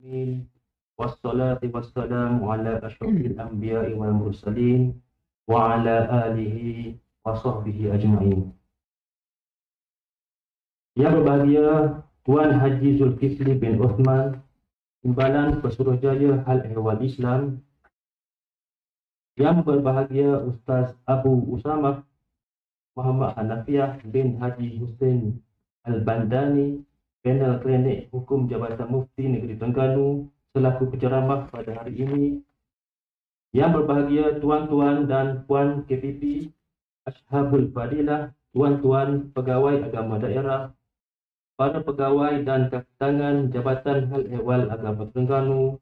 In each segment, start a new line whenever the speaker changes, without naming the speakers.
Amin. Wassalatu wassalamu ala asyrafil anbiya'i wal mursalin wa ala alihi wa sahbihi ajma'in. Yang berbahagia Tuan Haji Zulkifli bin Uthman, Timbalan Pesuruhjaya Hal Ehwal Islam. Yang berbahagia Ustaz Abu Usamah Muhammad Hanafiah bin Haji Hussein Al-Bandani, Panel Klinik Hukum Jabatan Mufti Negeri Terengganu selaku penceramah pada hari ini. Yang berbahagia tuan-tuan dan puan KPP, Ashabul Fadilah, tuan-tuan pegawai agama daerah, para pegawai dan kaki tangan Jabatan Hal Ehwal Agama Terengganu,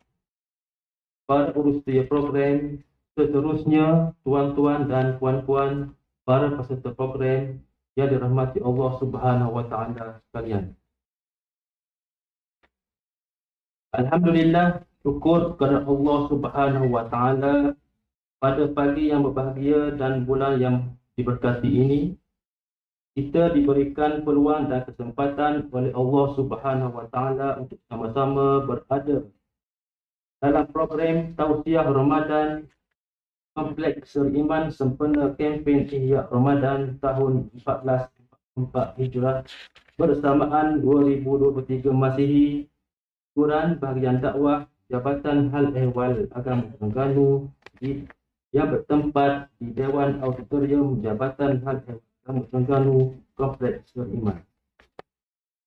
para urusia program, seterusnya tuan-tuan dan puan-puan, para peserta program yang dirahmati Allah Subhanahu wa taala sekalian. Alhamdulillah, syukur kepada Allah Subhanahu wa taala pada pagi yang berbahagia dan bulan yang diberkati ini, kita diberikan peluang dan kesempatan oleh Allah Subhanahu wa taala untuk sama-sama berada dalam program Tausiah Ramadan Kompleks Seriman sempena kempen Ihya Ramadan tahun 1444 Hijrah bersamaan 2023 Masihi. Quran bahagian dakwah Jabatan Hal Ehwal Agama Terengganu yang bertempat di Dewan Auditorium Jabatan Hal Ehwal Agama Terengganu Kompleks Seriman.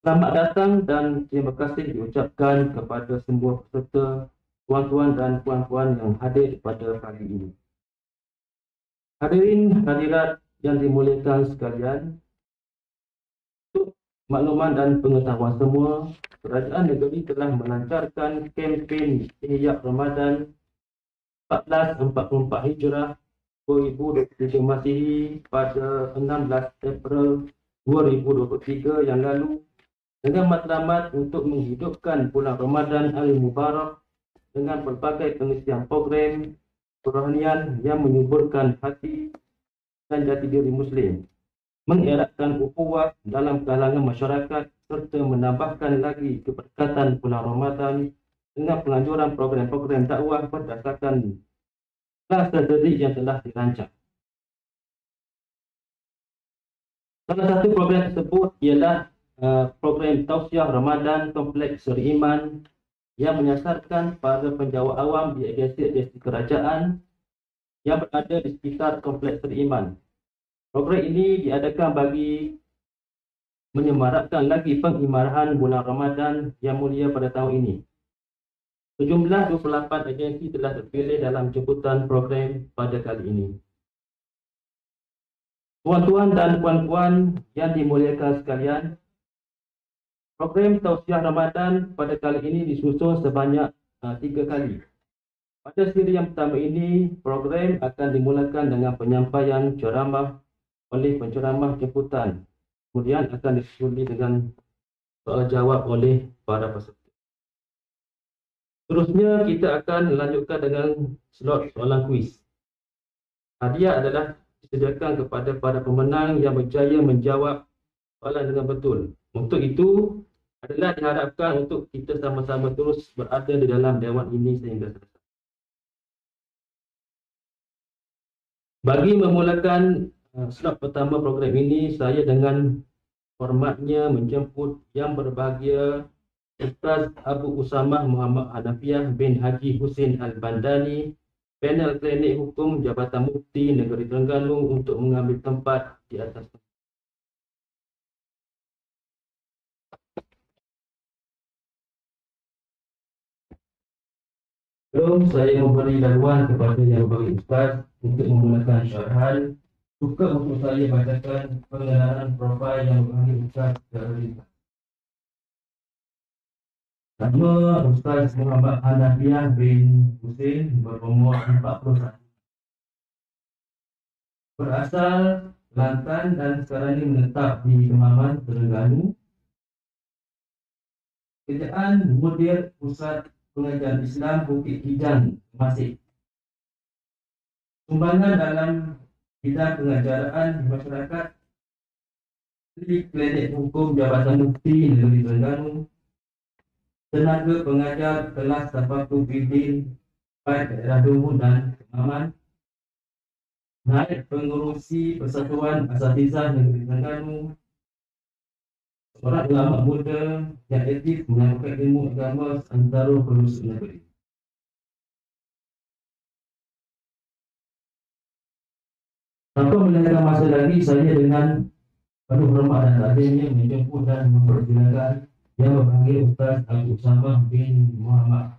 Selamat datang dan terima kasih diucapkan kepada semua peserta, tuan-tuan dan puan-puan yang hadir pada pagi ini. Hadirin hadirat yang dimuliakan sekalian, untuk makluman dan pengetahuan semua, Kerajaan Negeri telah melancarkan kempen Ihya Ramadan 1444 Hijrah 2023 Masihi pada 16 April 2023 yang lalu dengan matlamat untuk menghidupkan bulan Ramadan Al-Mubarak dengan pelbagai pengisian program kerohanian yang menyuburkan hati dan jati diri Muslim, mengeratkan ukhuwah dalam kalangan masyarakat serta menambahkan lagi keberkatan bulan Ramadan dengan penganjuran program-program dakwah berdasarkan strategi yang telah dirancang. Salah satu program tersebut ialah program Tausiah Ramadan Kompleks Seriman yang menyasarkan para penjawat awam di agensi kerajaan yang berada di sekitar Kompleks Seriman. Program ini diadakan bagi menyemarakkan lagi pengimarahan bulan Ramadan yang mulia pada tahun ini. Sejumlah 28 agensi telah terpilih dalam jemputan program pada kali ini. Tuan-tuan dan puan-puan yang dimuliakan sekalian, program Tausiah Ramadan pada kali ini disusun sebanyak 3 kali. Pada siri yang pertama ini, program akan dimulakan dengan penyampaian ceramah oleh penceramah jemputan. Kemudian akan disuli dengan soal jawab oleh para peserta. Seterusnya kita akan lanjutkan dengan slot soalan kuis. Hadiah adalah disediakan kepada para pemenang yang berjaya menjawab soalan dengan betul. Untuk itu adalah diharapkan untuk kita sama-sama terus berada di dalam dewan ini sehingga selesai. Bagi memulakan slot pertama program ini, saya dengan hormatnya menjemput yang berbahagia Ustaz Abu Usamah Muhammad Hanafiah bin Haji Hussein Al-Bandani, Panel Klinik Hukum Jabatan Mufti Negeri Terengganu untuk mengambil tempat di atas. Sebelum saya memberi laluan kepada yang beri Ustaz untuk memulakan syarahan, suka untuk saya bacakan pengenalan profil yang beri Ustaz secara ringkas. Nama Ustaz Muhammad Hanafiah bin Hussein berumur 41. Berasal Kelantan dan sekarang ini menetap di Kemaman, Terengganu. Kerjaan Mudir Pusat Pengajian Islam Bukit Hijau, Masih. Sumbangan dalam bidang pengajaraan masyarakat di Klinik Hukum Jabatan Mufti Negeri Terengganu, tenaga pengajar kelas Tafakuh Bidin baik daerah Dungun dan Kemaman, naib pengurusi Persatuan Asatizah Negeri Terengganu, seorang ulama muda yang aktif menyampaikan ilmu agama antara penduduk negeri. Tanpa melengahkan masa lagi, saya dengan penuh hormat dan takdirnya menjemput dan memperkenalkan yang berpanggil Ustaz Abu Usama bin Muhammad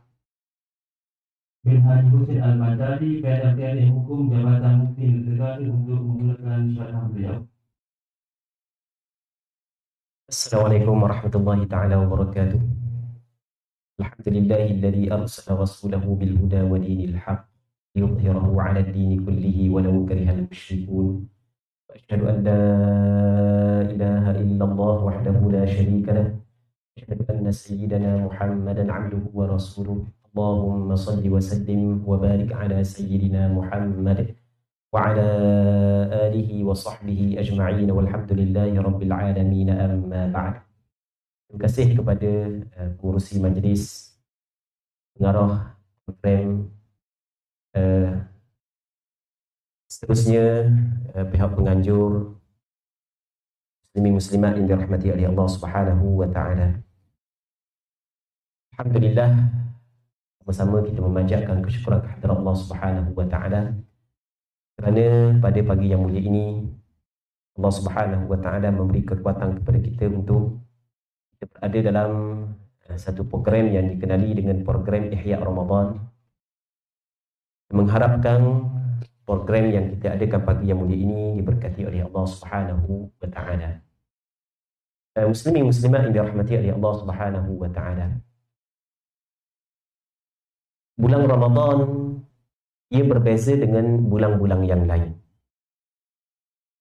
bin Haji Hussein Al-Madari, PhD Hukum Jabatan Mufti Negeri untuk menggunakan syarah beliau.
Assalamualaikum warahmatullahi ta'ala wabarakatuh. Alhamdulillahilladzi arsala rasulahu bil huda wa dinil haq liyudhhirahu 'ala ad-dini kullihi walau karihal musyrikun. Wa asyhadu an la ilaha illallah wahdahu la syarika lah. Wa asyhadu anna sayyidana Muhammadan 'abduhu wa rasuluh. Allahumma shalli wa sallim wa barik 'ala sayyidina Muhammad wa 'ala alihi wa sahbihi ajma'in walhamdulillahi rabbil alamin, amma ba'd. Terima kasih kepada pengurusi majlis, pengarah program, seterusnya pihak penganjur, muslimin muslimat yang dirahmati oleh Allah Subhanahu wa taala. Alhamdulillah, bersama kita memanjatkan kesyukuran kehadirat Allah Subhanahu wa taala kerana pada pagi yang mulia ini Allah Subhanahu wa taala memberi kekuatan kepada kita untuk kita berada dalam satu program yang dikenali dengan program Ihya Ramadan. Mengharapkan program yang kita adakan pagi yang mulia ini diberkati oleh Allah Subhanahu wa taala. Muslimin muslimat yang dirahmati oleh Allah Subhanahu wa taala. Bulan Ramadan ia berbeza dengan bulan-bulan yang lain.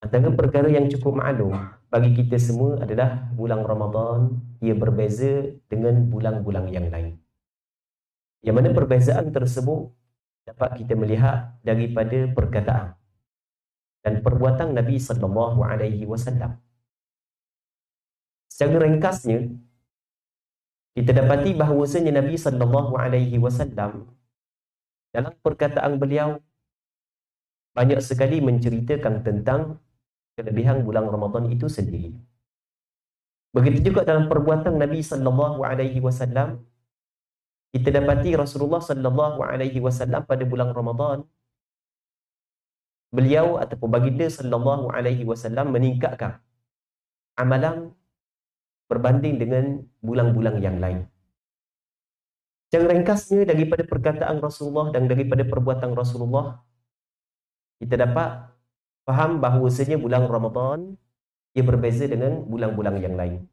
Antara perkara yang cukup maklum bagi kita semua adalah bulan Ramadan ia berbeza dengan bulan-bulan yang lain. Yang mana perbezaan tersebut dapat kita melihat daripada perkataan dan perbuatan Nabi sallallahu alaihi wasallam. Secara ringkasnya, kita dapati bahawasanya Nabi sallallahu alaihi wasallam dalam perkataan beliau banyak sekali menceritakan tentang kelebihan bulan Ramadan itu sendiri. Begitu juga dalam perbuatan Nabi sallallahu alaihi wasallam, kita dapati Rasulullah sallallahu alaihi wasallam pada bulan Ramadan, beliau ataupun baginda sallallahu alaihi wasallam meningkatkan amalan berbanding dengan bulan-bulan yang lain. Yang ringkasnya daripada perkataan Rasulullah dan daripada perbuatan Rasulullah, kita dapat faham bahawasanya bulan Ramadan ia berbeza dengan bulan-bulan yang lain.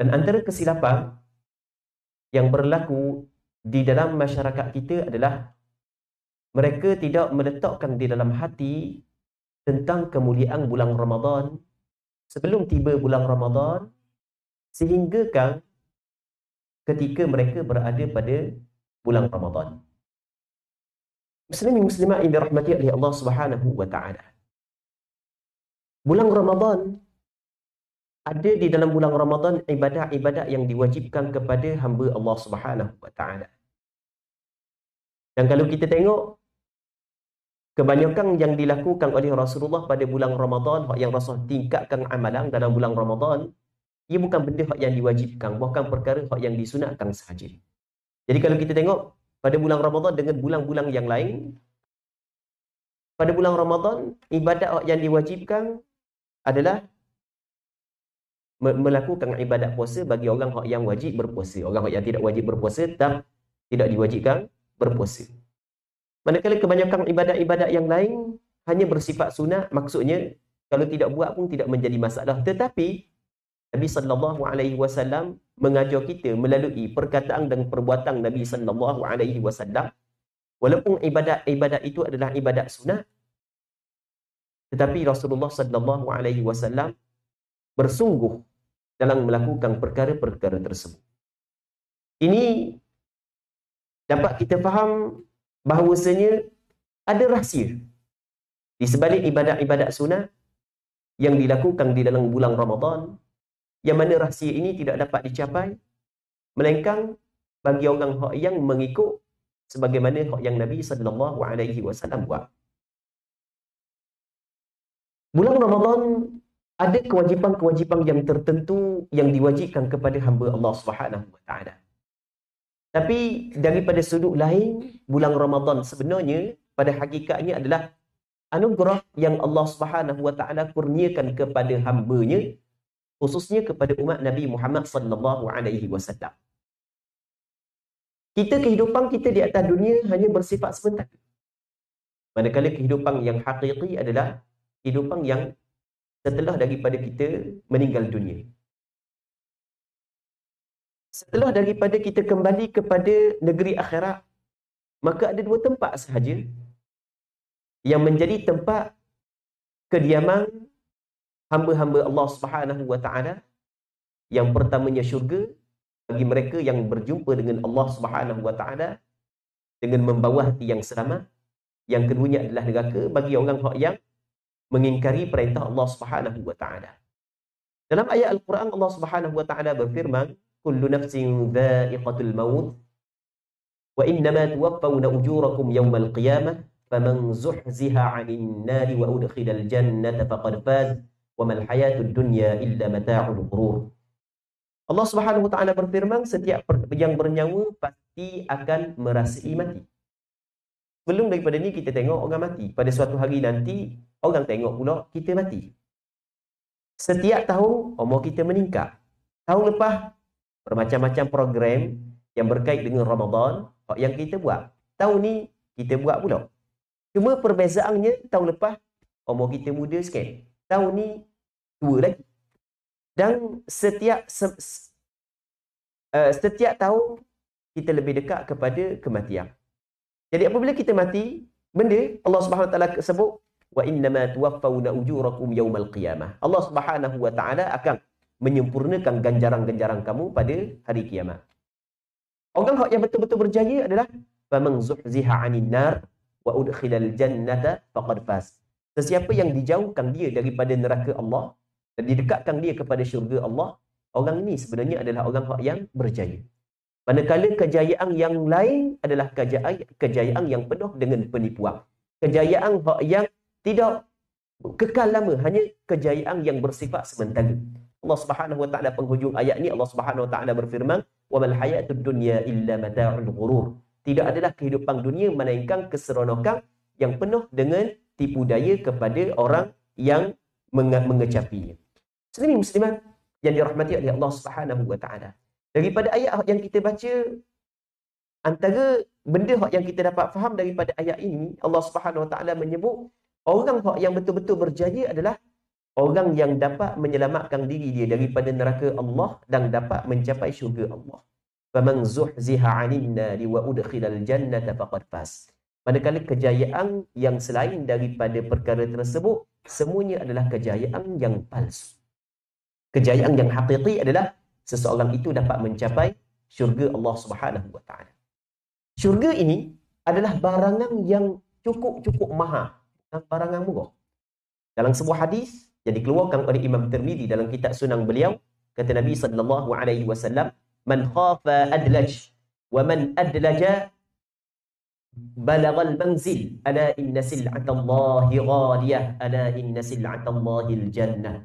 Dan antara kesilapan yang berlaku di dalam masyarakat kita adalah mereka tidak meletakkan di dalam hati tentang kemuliaan bulan Ramadan sebelum tiba bulan Ramadan, sehinggakan ketika mereka berada pada bulan Ramadan. Muslimin muslimat yang dirahmati oleh Allah Subhanahu wa taala. Bulan Ramadan, ada di dalam bulan Ramadan ibadat-ibadat yang diwajibkan kepada hamba Allah Subhanahu wa taala. Dan kalau kita tengok kebanyakan yang dilakukan oleh Rasulullah pada bulan Ramadan, yang Rasul tingkatkan amalan dalam bulan Ramadan, ia bukan benda yang diwajibkan, bukan perkara yang disunatkan sahaja. Jadi kalau kita tengok pada bulan Ramadan dengan bulan-bulan yang lain, pada bulan Ramadan ibadat yang diwajibkan adalah melakukan ibadat puasa bagi orang yang wajib berpuasa. Orang yang tidak wajib berpuasa tidak diwajibkan berpuasa. Manakala kebanyakan ibadat-ibadat yang lain hanya bersifat sunat, maksudnya kalau tidak buat pun tidak menjadi masalah. Tetapi Nabi sallallahu alaihi wasallam mengajar kita melalui perkataan dan perbuatan Nabi sallallahu alaihi wasallam, walaupun ibadat itu adalah ibadat sunat, tetapi Rasulullah sallallahu alaihi wasallam bersungguh dalam melakukan perkara-perkara tersebut. Ini dapat kita faham bahawasanya ada rahsia di sebalik ibadat-ibadat sunat yang dilakukan di dalam bulan Ramadan, yang mana rahsia ini tidak dapat dicapai melainkan bagi orang yang mengikut sebagaimana yang Nabi sallallahu alaihi wasallam buat. Bulan Ramadan ada kewajipan-kewajipan yang tertentu yang diwajibkan kepada hamba Allah Subhanahu wa taala. Tapi daripada sudut lain, bulan Ramadan sebenarnya pada hakikatnya adalah anugerah yang Allah Subhanahu wa taala kurniakan kepada hamba-Nya, khususnya kepada umat Nabi Muhammad sallallahu alaihi wasallam. Kehidupan kita di atas dunia hanya bersifat sebentar. Manakala kehidupan yang hakiki adalah kehidupan yang setelah daripada kita meninggal dunia. Setelah daripada kita kembali kepada negeri akhirat, maka ada dua tempat sahaja yang menjadi tempat kediaman hamba-hamba Allah Subhanahu wa taala. Yang pertamanya syurga bagi mereka yang berjumpa dengan Allah Subhanahu wa taala dengan membawa hati yang selamat. Yang keduanya adalah neraka bagi orang yang mengingkari perintah Allah Subhanahu wa taala. Dalam ayat Al-Quran Allah Subhanahu wa taala berfirman, kullu nafsin dha'iqatul maut wa innama tuwaffawna ujurakum yawmal qiyamah faman zuhziha 'anil nari wa udkhilal jannata faqad faz wa mal hayatud dunya illa mata'ul ghurur. Allah Subhanahu wa taala berfirman, setiap yang bernyawa pasti akan merasai mati. Belum daripada ni kita tengok orang mati. Pada suatu hari nanti orang tengok pula kita mati. Setiap tahun umur kita meningkat. Tahun lepas bermacam-macam program yang berkait dengan Ramadan yang kita buat. Tahun ni kita buat pula. Cuma perbezaannya tahun lepas umur kita muda sikit. Tahun ni tua lagi. Dan setiap tahun kita lebih dekat kepada kematian. Jadi apabila kita mati, benda Allah Subhanahu wa taala sebut wa innama tuwaffawna ujurakum yaumal qiyamah. Allah Subhanahu wa taala akan menyempurnakan ganjaran-ganjaran kamu pada hari kiamat. Orang yang betul-betul berjaya adalah faman zuhziha 'anil nar wa udkhilal jannata faqad faz. Sesiapa yang dijauhkan dia daripada neraka Allah dan didekatkan dia kepada syurga Allah, orang ini sebenarnya adalah orang yang berjaya. Manakala kejayaan yang lain adalah kejayaan yang penuh dengan penipuan. Kejayaan yang tidak kekal lama, hanya kejayaan yang bersifat sementara. Allah Subhanahu wa taala penghujung ayat ni Allah Subhanahu wa taala berfirman, "Wa mal hayatud dunya illa mata'ul ghurur." Tidak adalah kehidupan dunia melainkan keseronokan yang penuh dengan tipu daya kepada orang yang mengecapinya. Muslimin muslimat yang dirahmati oleh Allah Subhanahu wa taala. Daripada ayat yang kita baca, antara benda yang kita dapat faham daripada ayat ini, Allah Subhanahu wa taala menyebut orang yang betul-betul berjaya adalah orang yang dapat menyelamatkan diri dia daripada neraka Allah dan dapat mencapai syurga Allah. Faman zuhziha 'anil nari wa udkhilal jannata faqad faz. Manakala kejayaan yang selain daripada perkara tersebut, semuanya adalah kejayaan yang palsu. Kejayaan yang hakiki adalah seseorang itu dapat mencapai syurga Allah Subhanahu wa taala. Syurga ini adalah barangan yang cukup mahal, bukan barangan murah. Dalam sebuah hadis yang dikeluarkan oleh Imam Tirmizi dalam kitab Sunan beliau, kata Nabi sallallahu alaihi wasallam, "Man khafa adlaj wa man adlaja balagal manzil, ala inna sil'atallahi ghaliyah, ala inna sil'atallahil jannah."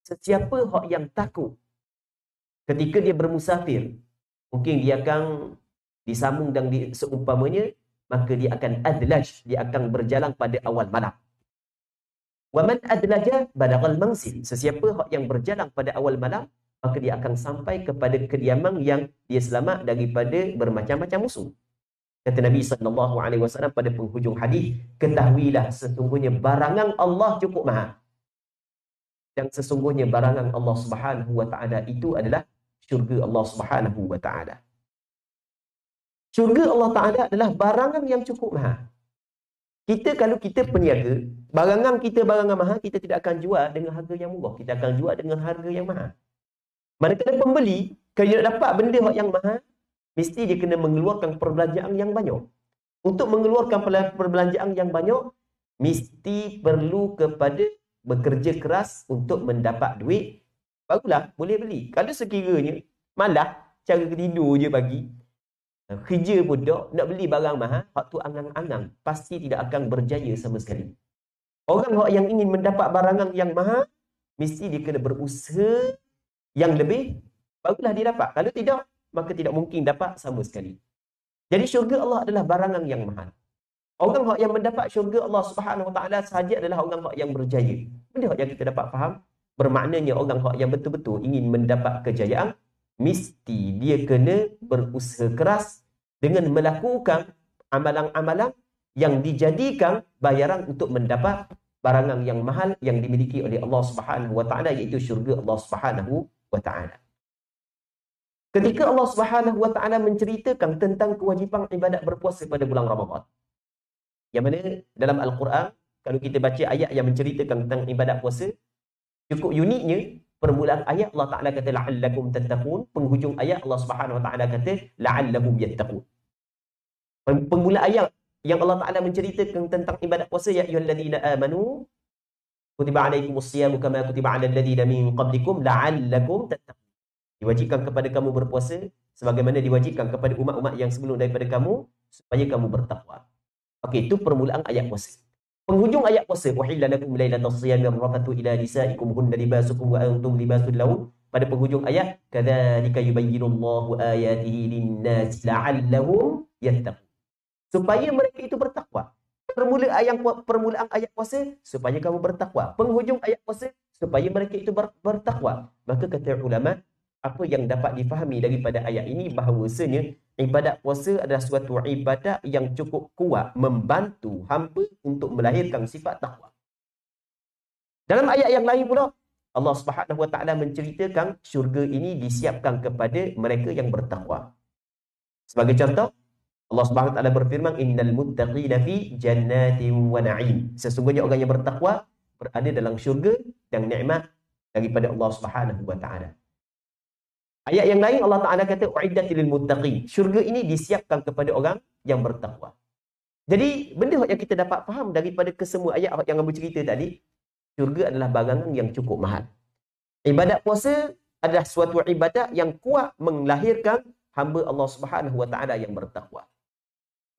Sesiapa yang takut ketika dia bermusafir, mungkin dia akan disambung dan seumpamanya, maka dia akan adlaj, dia akan berjalan pada awal malam. Wa man adlaja balagal manzil, sesiapa yang berjalan pada awal malam, maka dia akan sampai kepada kediaman yang dia selamat daripada bermacam-macam musuh. Kata Nabi sallallahu alaihi wasallam pada penghujung hadis, ketahuilah sesungguhnya barangan Allah cukup mahal. Dan sesungguhnya barangan Allah Subhanahu wa taala itu adalah syurga Allah Subhanahu wa taala. Syurga Allah taala adalah barangan yang cukup mahal. Kalau kita peniaga, barangan kita barangan mahal, kita tidak akan jual dengan harga yang murah, kita akan jual dengan harga yang mahal. Manakala pembeli, kalau dia nak dapat benda yang mahal, mesti dia kena mengeluarkan perbelanjaan yang banyak. Untuk mengeluarkan perbelanjaan yang banyak, mesti perlu kepada bekerja keras untuk mendapat duit, barulah boleh beli. Kalau sekiranya malah cara tidur je pagi, Kerja pun tak, nak beli barang mahal, hak tu angang-angang, pasti tidak akan berjaya sama sekali. Orang yang ingin mendapat barangan yang mahal, mesti dia kena berusaha yang lebih, barulah dia dapat. Kalau tidak, maka tidak mungkin dapat sama sekali. Jadi syurga Allah adalah barangan yang mahal. Orang yang mendapat syurga Allah Subhanahu Wa Taala sahaja adalah orang yang berjaya. Benda yang kita dapat faham, bermaknanya orang yang betul-betul ingin mendapat kejayaan, mesti dia kena berusaha keras dengan melakukan amalan-amalan yang dijadikan bayaran untuk mendapat barangan yang mahal yang dimiliki oleh Allah Subhanahu Wa Taala, iaitu syurga Allah Subhanahu Wa Taala. Ketika Allah Subhanahu Wa Taala menceritakan tentang kewajipan ibadat berpuasa pada bulan Ramadan, yang mana dalam Al-Quran, kalau kita baca ayat yang menceritakan tentang ibadat puasa, cukup uniknya, permulaan ayat Allah Ta'ala kata la'allakum tattaqun, penghujung ayat Allah Subhanahu Wa Taala kata la'allahum yattaqun. Permulaan ayat yang Allah Ta'ala menceritakan tentang ibadat puasa, ya ayyuhalladzina amanu kutiba alaikumus siyamu kama kutiba alal ladzina min qablikum la'allakum tattaqun. Diwajibkan kepada kamu berpuasa sebagaimana diwajibkan kepada umat-umat yang sebelum daripada kamu, supaya kamu bertakwa. Okey, itu permulaan ayat puasa. Penghujung ayat puasa, uhilla lakum lailatas siyami rafatu ila nisaikum hunna libasukum wa antum libasul lahun. Pada penghujung ayat, kadzalika yubayyinullahu ayatihi lin-nasi la'allahum yattaqun. Supaya mereka itu bertakwa. Permulaan ayat puasa supaya kamu bertakwa. Penghujung ayat puasa supaya mereka itu bertakwa. Maka kata ulama, apa yang dapat difahami daripada ayat ini bahawasanya ibadat puasa adalah suatu ibadat yang cukup kuat membantu hamba untuk melahirkan sifat takwa. Dalam ayat yang lain pula, Allah Subhanahu Wa Taala menceritakan syurga ini disiapkan kepada mereka yang bertakwa. Sebagai contoh, Allah Subhanahu Wa Taala berfirman, innal muttaqina fi jannatin wa na'im. Sesungguhnya orang yang bertakwa berada dalam syurga dan nikmat daripada Allah Subhanahu Wa Taala. Ayat yang lain Allah Ta'ala kata uiddat lil muttaqin. Syurga ini disiapkan kepada orang yang bertakwa. Jadi benda yang kita dapat faham daripada kesemua ayat yang Abu cerita tadi, syurga adalah barangan yang cukup mahal. Ibadat puasa adalah suatu ibadat yang kuat melahirkan hamba Allah Subhanahu Wa Taala yang bertakwa.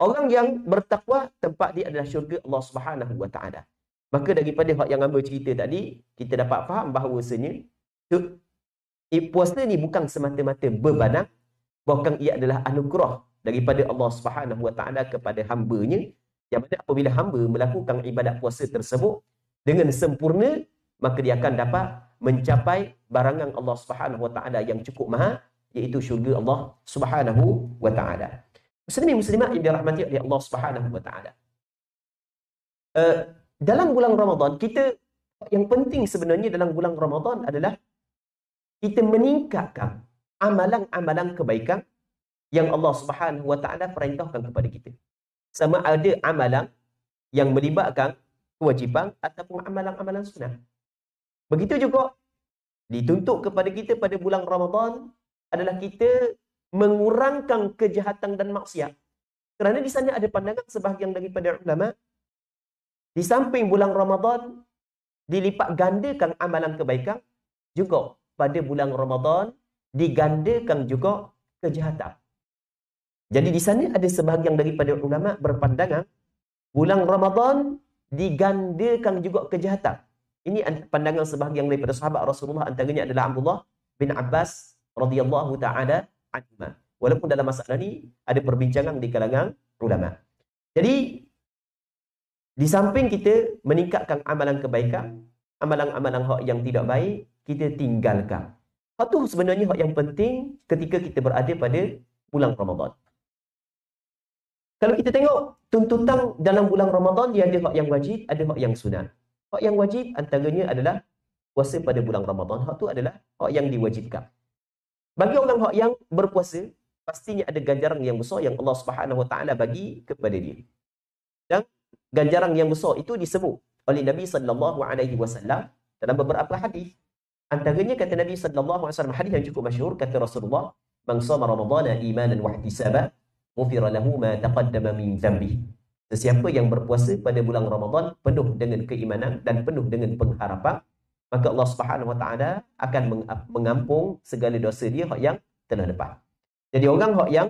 Orang yang bertakwa, tempat dia adalah syurga Allah Subhanahu Wa Taala. Maka daripada yang Abu cerita tadi, kita dapat faham bahawasanya puasa ni bukan semata-mata bebanan, bahkan ia adalah anugerah daripada Allah Subhanahu Wa Taala kepada hamba-Nya, yang mana apabila hamba melakukan ibadat puasa tersebut dengan sempurna, maka dia akan dapat mencapai barangan Allah Subhanahu Wa Taala yang cukup mahal, iaitu syurga Allah Subhanahu Wa Taala. Muslimin muslimat yang dirahmati oleh Allah Subhanahu Wa Taala. Dalam bulan Ramadan, kita yang penting sebenarnya dalam bulan Ramadan adalah kita meningkatkan amalan-amalan kebaikan yang Allah Subhanahu Wa Taala perintahkan kepada kita. Sama ada amalan yang melibatkan kewajipan ataupun amalan-amalan sunnah. Begitu juga dituntut kepada kita pada bulan Ramadan adalah kita mengurangkan kejahatan dan maksiat. Kerana di sana ada pandangan sebahagian daripada ulama, di samping bulan Ramadan dilipat gandakan amalan kebaikan, juga pada bulan Ramadan digandakan juga kejahatan. Jadi di sana ada sebahagian daripada ulama berpandangan bulan Ramadan digandakan juga kejahatan. Ini pandangan sebahagian daripada sahabat Rasulullah, antaranya adalah Abdullah bin Abbas radhiyallahu taala anhuma. Walaupun dalam masalah ni ada perbincangan di kalangan ulama. Jadi di samping kita meningkatkan amalan kebaikan, amalan-amalan hak yang tidak baik kita tinggalkan. Hak tu sebenarnya hak yang penting ketika kita berada pada bulan Ramadan. Kalau kita tengok tuntutan dalam bulan Ramadan, dia ada hak yang wajib, ada hak yang sunat. Hak yang wajib antaranya adalah puasa pada bulan Ramadan. Hak tu adalah hak yang diwajibkan. Bagi orang hak yang berpuasa, pastinya ada ganjaran yang besar yang Allah Subhanahu Wa Taala bagi kepada dia. Dan ganjaran yang besar itu disebut oleh Nabi sallallahu alaihi wasallam dalam beberapa hadis. Antaranya kata Nabi sallallahu alaihi wasallam, hadis yang cukup masyhur, kata Rasulullah, "Man shama Ramadhana imanan wa ihtisaban, ghufira lahu ma taqaddama min dhanbi." Sesiapa yang berpuasa pada bulan Ramadan penuh dengan keimanan dan penuh dengan pengharapan, maka Allah Subhanahu Wa Taala akan mengampung segala dosa dia hak yang telah lepas. Jadi orang hak yang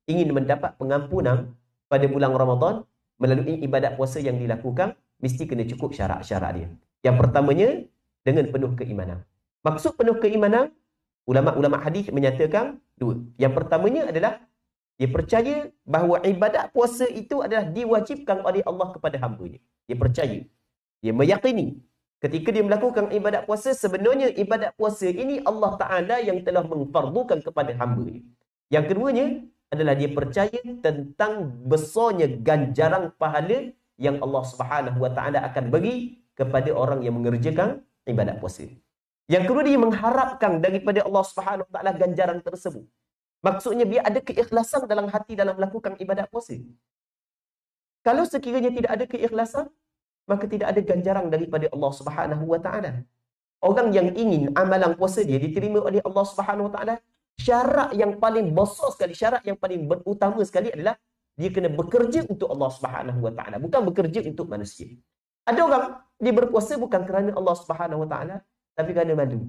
ingin mendapat pengampunan pada bulan Ramadan melalui ibadat puasa yang dilakukan, mesti kena cukup syarat-syarat dia. Yang pertamanya, dengan penuh keimanan. Maksud penuh keimanan, ulama-ulama hadis menyatakan dua. Yang pertamanya adalah dia percaya bahawa ibadat puasa itu adalah diwajibkan oleh Allah kepada hamba-Nya. Dia percaya. Dia meyakini ketika dia melakukan ibadat puasa, sebenarnya ibadat puasa ini Allah Ta'ala yang telah mengfardukan kepada hamba-Nya. Yang keduanya adalah dia percaya tentang besarnya ganjaran pahala yang Allah Subhanahu Wa Ta'ala akan bagi kepada orang yang mengerjakan ibadat puasa. Yang kedua, dia mengharapkan daripada Allah Subhanahu Wa Ta'ala ganjaran tersebut. Maksudnya biar ada keikhlasan dalam hati dalam melakukan ibadat puasa. Kalau sekiranya tidak ada keikhlasan, maka tidak ada ganjaran daripada Allah Subhanahu Wa Ta'ala. Orang yang ingin amalan puasa dia diterima oleh Allah Subhanahu Wa Ta'ala, syarat yang paling besar sekali, syarat yang paling utama sekali adalah dia kena bekerja untuk Allah Subhanahu Wa Ta'ala, bukan bekerja untuk manusia. Ada orang dia berpuasa bukan kerana Allah Subhanahu Wa Ta'ala, tapi kerana malu.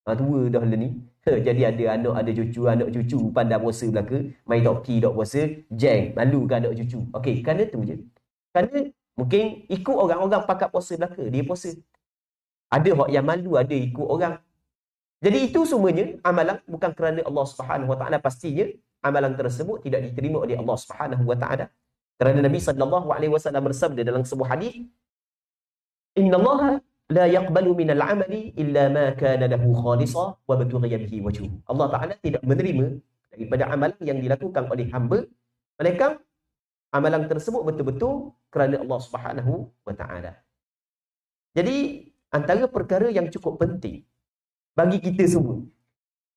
Tua dah lah ni. Jadi ada anak, ada cucu pandai puasa belaka, main dokki dok puasa, jeng, malu kan anak cucu. Okey, kerana tu je. Kerana mungkin ikut orang-orang pakat puasa belaka, dia puasa. Ada hak yang malu, ada ikut orang. Jadi itu semuanya amalan bukan kerana Allah Subhanahu Wa Ta'ala. Pastinya amalan tersebut tidak diterima oleh Allah Subhanahu Wa Ta'ala. Kerana Nabi sallallahu alaihi wasallam bersabda dalam sebuah hadis, "Innallaha la yaqbalu minal amali illa ma kana lahu khalisa wa batughiya bihi wajhuhu." Allah Ta'ala tidak menerima daripada amalan yang dilakukan oleh hamba, melainkan amalan tersebut betul-betul kerana Allah Subhanahu Wa Ta'ala. Jadi antara perkara yang cukup penting bagi kita semua,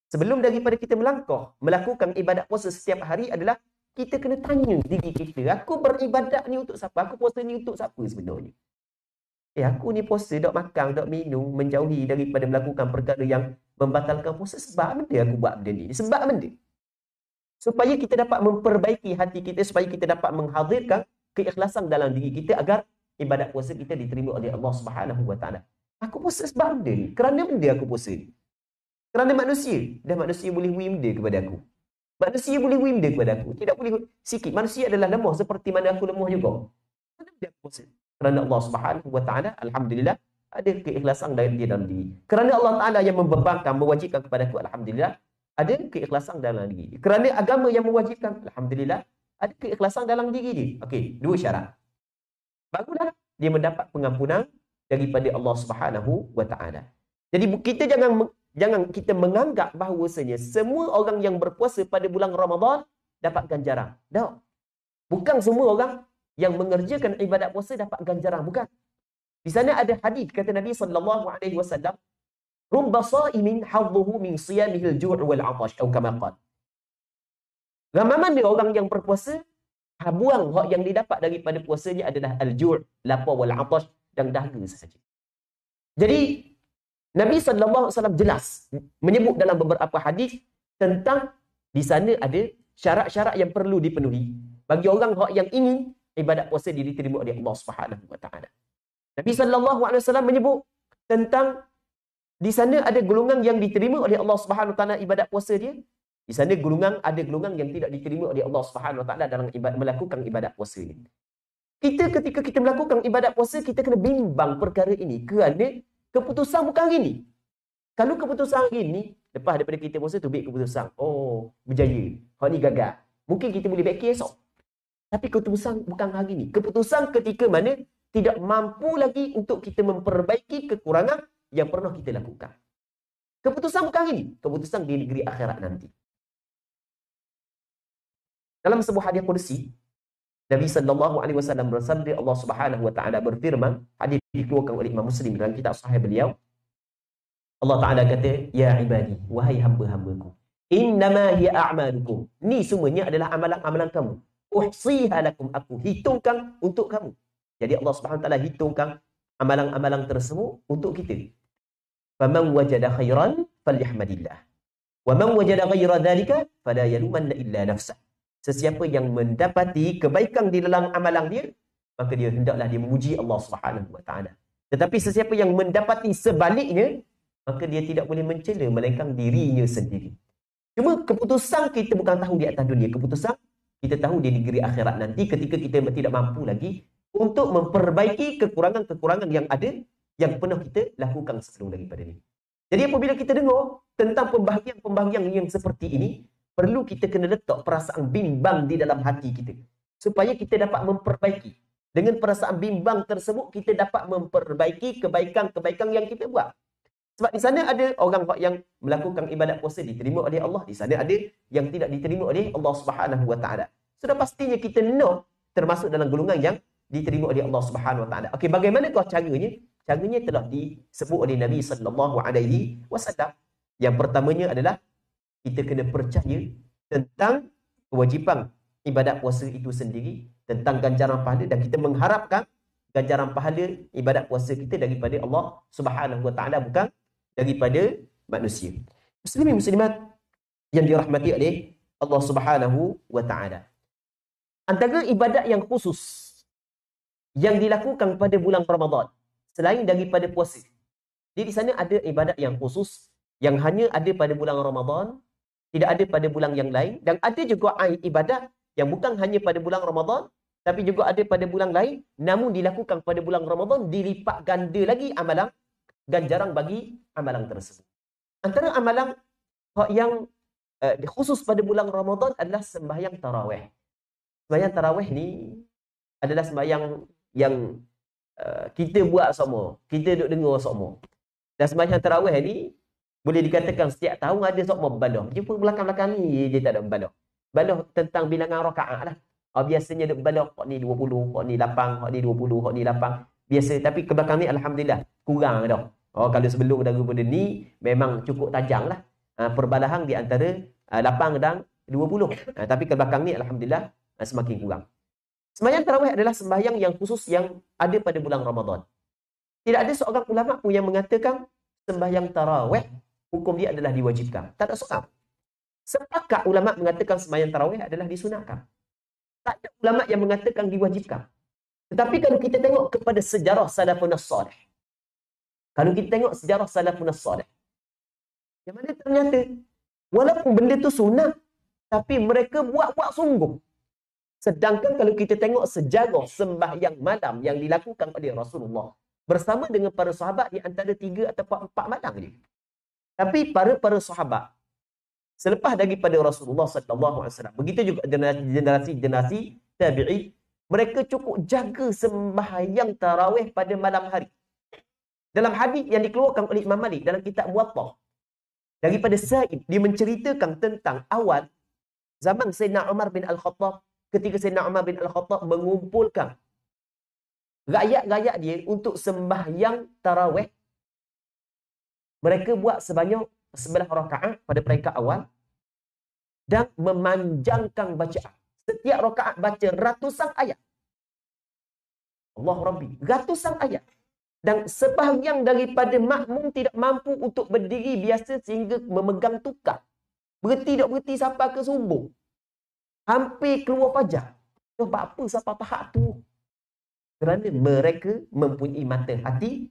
sebelum daripada kita melangkah melakukan ibadat puasa setiap hari, adalah kita kena tanya diri kita, aku beribadat ni untuk siapa? Aku puasa ni untuk siapa sebenarnya? Aku ni puasa, dok makan, dok minum, menjauhi daripada melakukan perkara yang membatalkan puasa. Sebab benda aku buat benda ni? Sebab benda supaya kita dapat memperbaiki hati kita, supaya kita dapat menghadirkan keikhlasan dalam diri kita agar ibadat puasa kita diterima oleh Allah Subhanahu Wa Ta'ala. Aku puasa sebab benda ni. Kerana benda aku puasa ni. Kerana manusia. Dan manusia boleh beri benda kepada aku. Manusia boleh beri benda kepada aku. Tidak boleh sikit. Manusia adalah lemah seperti mana aku lemah juga. Kerana benda aku puasa. Kerana Allah Subhanahu Wa Ta'ala, alhamdulillah, ada keikhlasan dari dia dalam diri. Kerana Allah Ta'ala yang membebankan, mewajibkan kepada aku, alhamdulillah, ada keikhlasan dalam diri. Kerana agama yang mewajibkan, alhamdulillah, ada keikhlasan dalam diri dia. Okey, dua syarat. Barulah dia mendapat pengampunan daripada Allah Subhanahu Wa Ta'ala. Jadi kita jangan kita menganggap bahawasanya semua orang yang berpuasa pada bulan Ramadan dapat ganjaran. Tak. Bukan semua orang yang mengerjakan ibadat puasa dapat ganjaran, bukan. Di sana ada hadis kata Nabi sallallahu alaihi wasallam, "Rubba sha'imin hadduhu min siyamihi al-ju' wal 'atash," atau kama qala. Ramai dia orang yang berpuasa, buang hak yang didapat daripada puasanya adalah al-ju', lapar wal 'atash, dan dahaga sahaja. Jadi Nabi sallallahu alaihi wasallam jelas menyebut dalam beberapa hadis tentang di sana ada syarat-syarat yang perlu dipenuhi bagi orang yang ingin ibadat puasa diterima oleh Allah Subhanahu Wa Ta'ala. Nabi sallallahu alaihi wasallam menyebut tentang di sana ada golongan yang diterima oleh Allah Subhanahu Wa Ta'ala ibadat puasa dia. Di sana ada golongan yang tidak diterima oleh Allah Subhanahu Wa Ta'ala dalam melakukan ibadat puasa ini. Ketika kita melakukan ibadat puasa, kita kena bimbang perkara ini kerana keputusan bukan hari ni. Kalau keputusan hari ni, lepas daripada kita puasa tu ambil keputusan, oh, berjaya, hak ni gagal, mungkin kita boleh baiki esok. Tapi keputusan bukan hari ni. Keputusan ketika mana tidak mampu lagi untuk kita memperbaiki kekurangan yang pernah kita lakukan. Keputusan bukan hari ni. Keputusan di negeri akhirat nanti. Dalam sebuah hadis qudsi, Nabi sallallahu alaihi wasallam bersabda, Allah Subhanahu Wa Ta'ala berfirman, hadis dikeluarkan oleh Imam Muslim dalam kitab sahih beliau. Allah Ta'ala kata, "Ya ibadi, wahai hamba-hambaku, innama hiya a'malukum." Ni semuanya adalah amalan-amalan kamu. Uhsiha lakum, aku hitungkan untuk kamu. Jadi Allah Subhanahu Wa Ta'ala hitungkan amalan-amalan tersebut untuk kita. Faman wajada khairan falyahmadillah. Wa man wajada ghaira dhalika fala yalumanna illa nafsah. Sesiapa yang mendapati kebaikan di dalam amalan dia, maka dia hendaklah dia memuji Allah Subhanahu Wa Ta'ala. Tetapi sesiapa yang mendapati sebaliknya, maka dia tidak boleh mencela melainkan dirinya sendiri. Cuma keputusan kita bukan tahu di atas dunia. Keputusan Kita tahu di negeri akhirat nanti ketika kita tidak mampu lagi untuk memperbaiki kekurangan-kekurangan yang ada, yang pernah kita lakukan sebelum daripada ini. Jadi apabila kita dengar tentang pembahagian-pembahagian yang seperti ini, perlu kita kena letak perasaan bimbang di dalam hati kita. Supaya kita dapat memperbaiki. Dengan perasaan bimbang tersebut, kita dapat memperbaiki kebaikan-kebaikan yang kita buat. Sebab di sana ada orang yang melakukan ibadat puasa diterima oleh Allah. Di sana ada yang tidak diterima oleh Allah Subhanahu Wa Taala. Sudah pastinya kita nak termasuk dalam golongan yang diterima oleh Allah Subhanahu Wa Taala. Okey, bagaimanakah caranya? Caranya telah disebut oleh Nabi sallallahu alaihi wasallam. Yang pertamanya adalah kita kena percaya tentang kewajipan ibadat puasa itu sendiri, tentang ganjaran pahala, dan kita mengharapkan ganjaran pahala ibadat puasa kita daripada Allah Subhanahu Wa Taala, bukan daripada manusia. Muslimin muslimat yang dirahmati oleh Allah Subhanahu Wa Taala. Antara ibadat yang khusus yang dilakukan pada bulan Ramadan selain daripada puasa. Jadi di sana ada ibadat yang khusus yang hanya ada pada bulan Ramadan, tidak ada pada bulan yang lain, dan ada juga ibadat yang bukan hanya pada bulan Ramadan tapi juga ada pada bulan lain, namun dilakukan pada bulan Ramadan, dilipat ganda lagi amalan ganjaran bagi amalan tersebut. Antara amalan yang khusus pada bulan Ramadan adalah sembahyang tarawih. Sembahyang tarawih ni adalah sembahyang yang kita buat semua, kita duk dengar semua. Dan sembahyang tarawih ni boleh dikatakan setiap tahun ada semua berbalah. Jumpa belakang-belakang ni dia tak ada berbalah. Balah tentang bilangan rakaat lah. Biasanya ada berbalah, hak ni 20, hak ni 8, hak ni 20, hak ni 8. Biasa, tapi ke belakang ni alhamdulillah kurang dah. Kalau sebelum daripada ni memang cukup tajam lah. Perbalahan di antara 8 dan 20. Tapi ke belakang ni alhamdulillah semakin kurang. Sembahyang tarawih adalah sembahyang yang khusus yang ada pada bulan Ramadan. Tidak ada seorang ulama pun yang mengatakan sembahyang tarawih hukum dia adalah diwajibkan. Tak ada seorang. Sepakat ulama mengatakan sembahyang tarawih adalah disunatkan. Tak ada ulama yang mengatakan diwajibkan. Tetapi kalau kita tengok kepada sejarah salafun salih, kalau kita tengok sejarah salafun salih, yang mana ternyata walaupun benda tu sunat, tapi mereka buat sungguh. Sedangkan kalau kita tengok sejarah sembahyang malam yang dilakukan oleh Rasulullah bersama dengan para sahabat, di antara 3 atau 4 malam je. Tapi para sahabat selepas daripada Rasulullah sallallahu alaihi wasallam, begitu juga generasi tabi'in, mereka cukup jaga sembahyang tarawih pada malam hari. Dalam hadis yang dikeluarkan oleh Imam Malik dalam kitab Muwatta daripada Sa'id, dia menceritakan tentang awal zaman Sayyidina Umar bin Al-Khattab, ketika Sayyidina Umar bin Al-Khattab mengumpulkan rakyat-rakyat dia untuk sembahyang tarawih. Mereka buat sebanyak 11 rakaat pada peringkat awal dan memanjangkan bacaan. Setiap rakaat baca ratusan ayat. Allah Rabbi, ratusan ayat. Dan sebahagian daripada makmum tidak mampu untuk berdiri biasa sehingga memegang tukar. Berhenti tak berhenti sampai ke subuh. Hampir keluar fajar. Sebab apa sampai tahap tu? Kerana mereka mempunyai mata hati.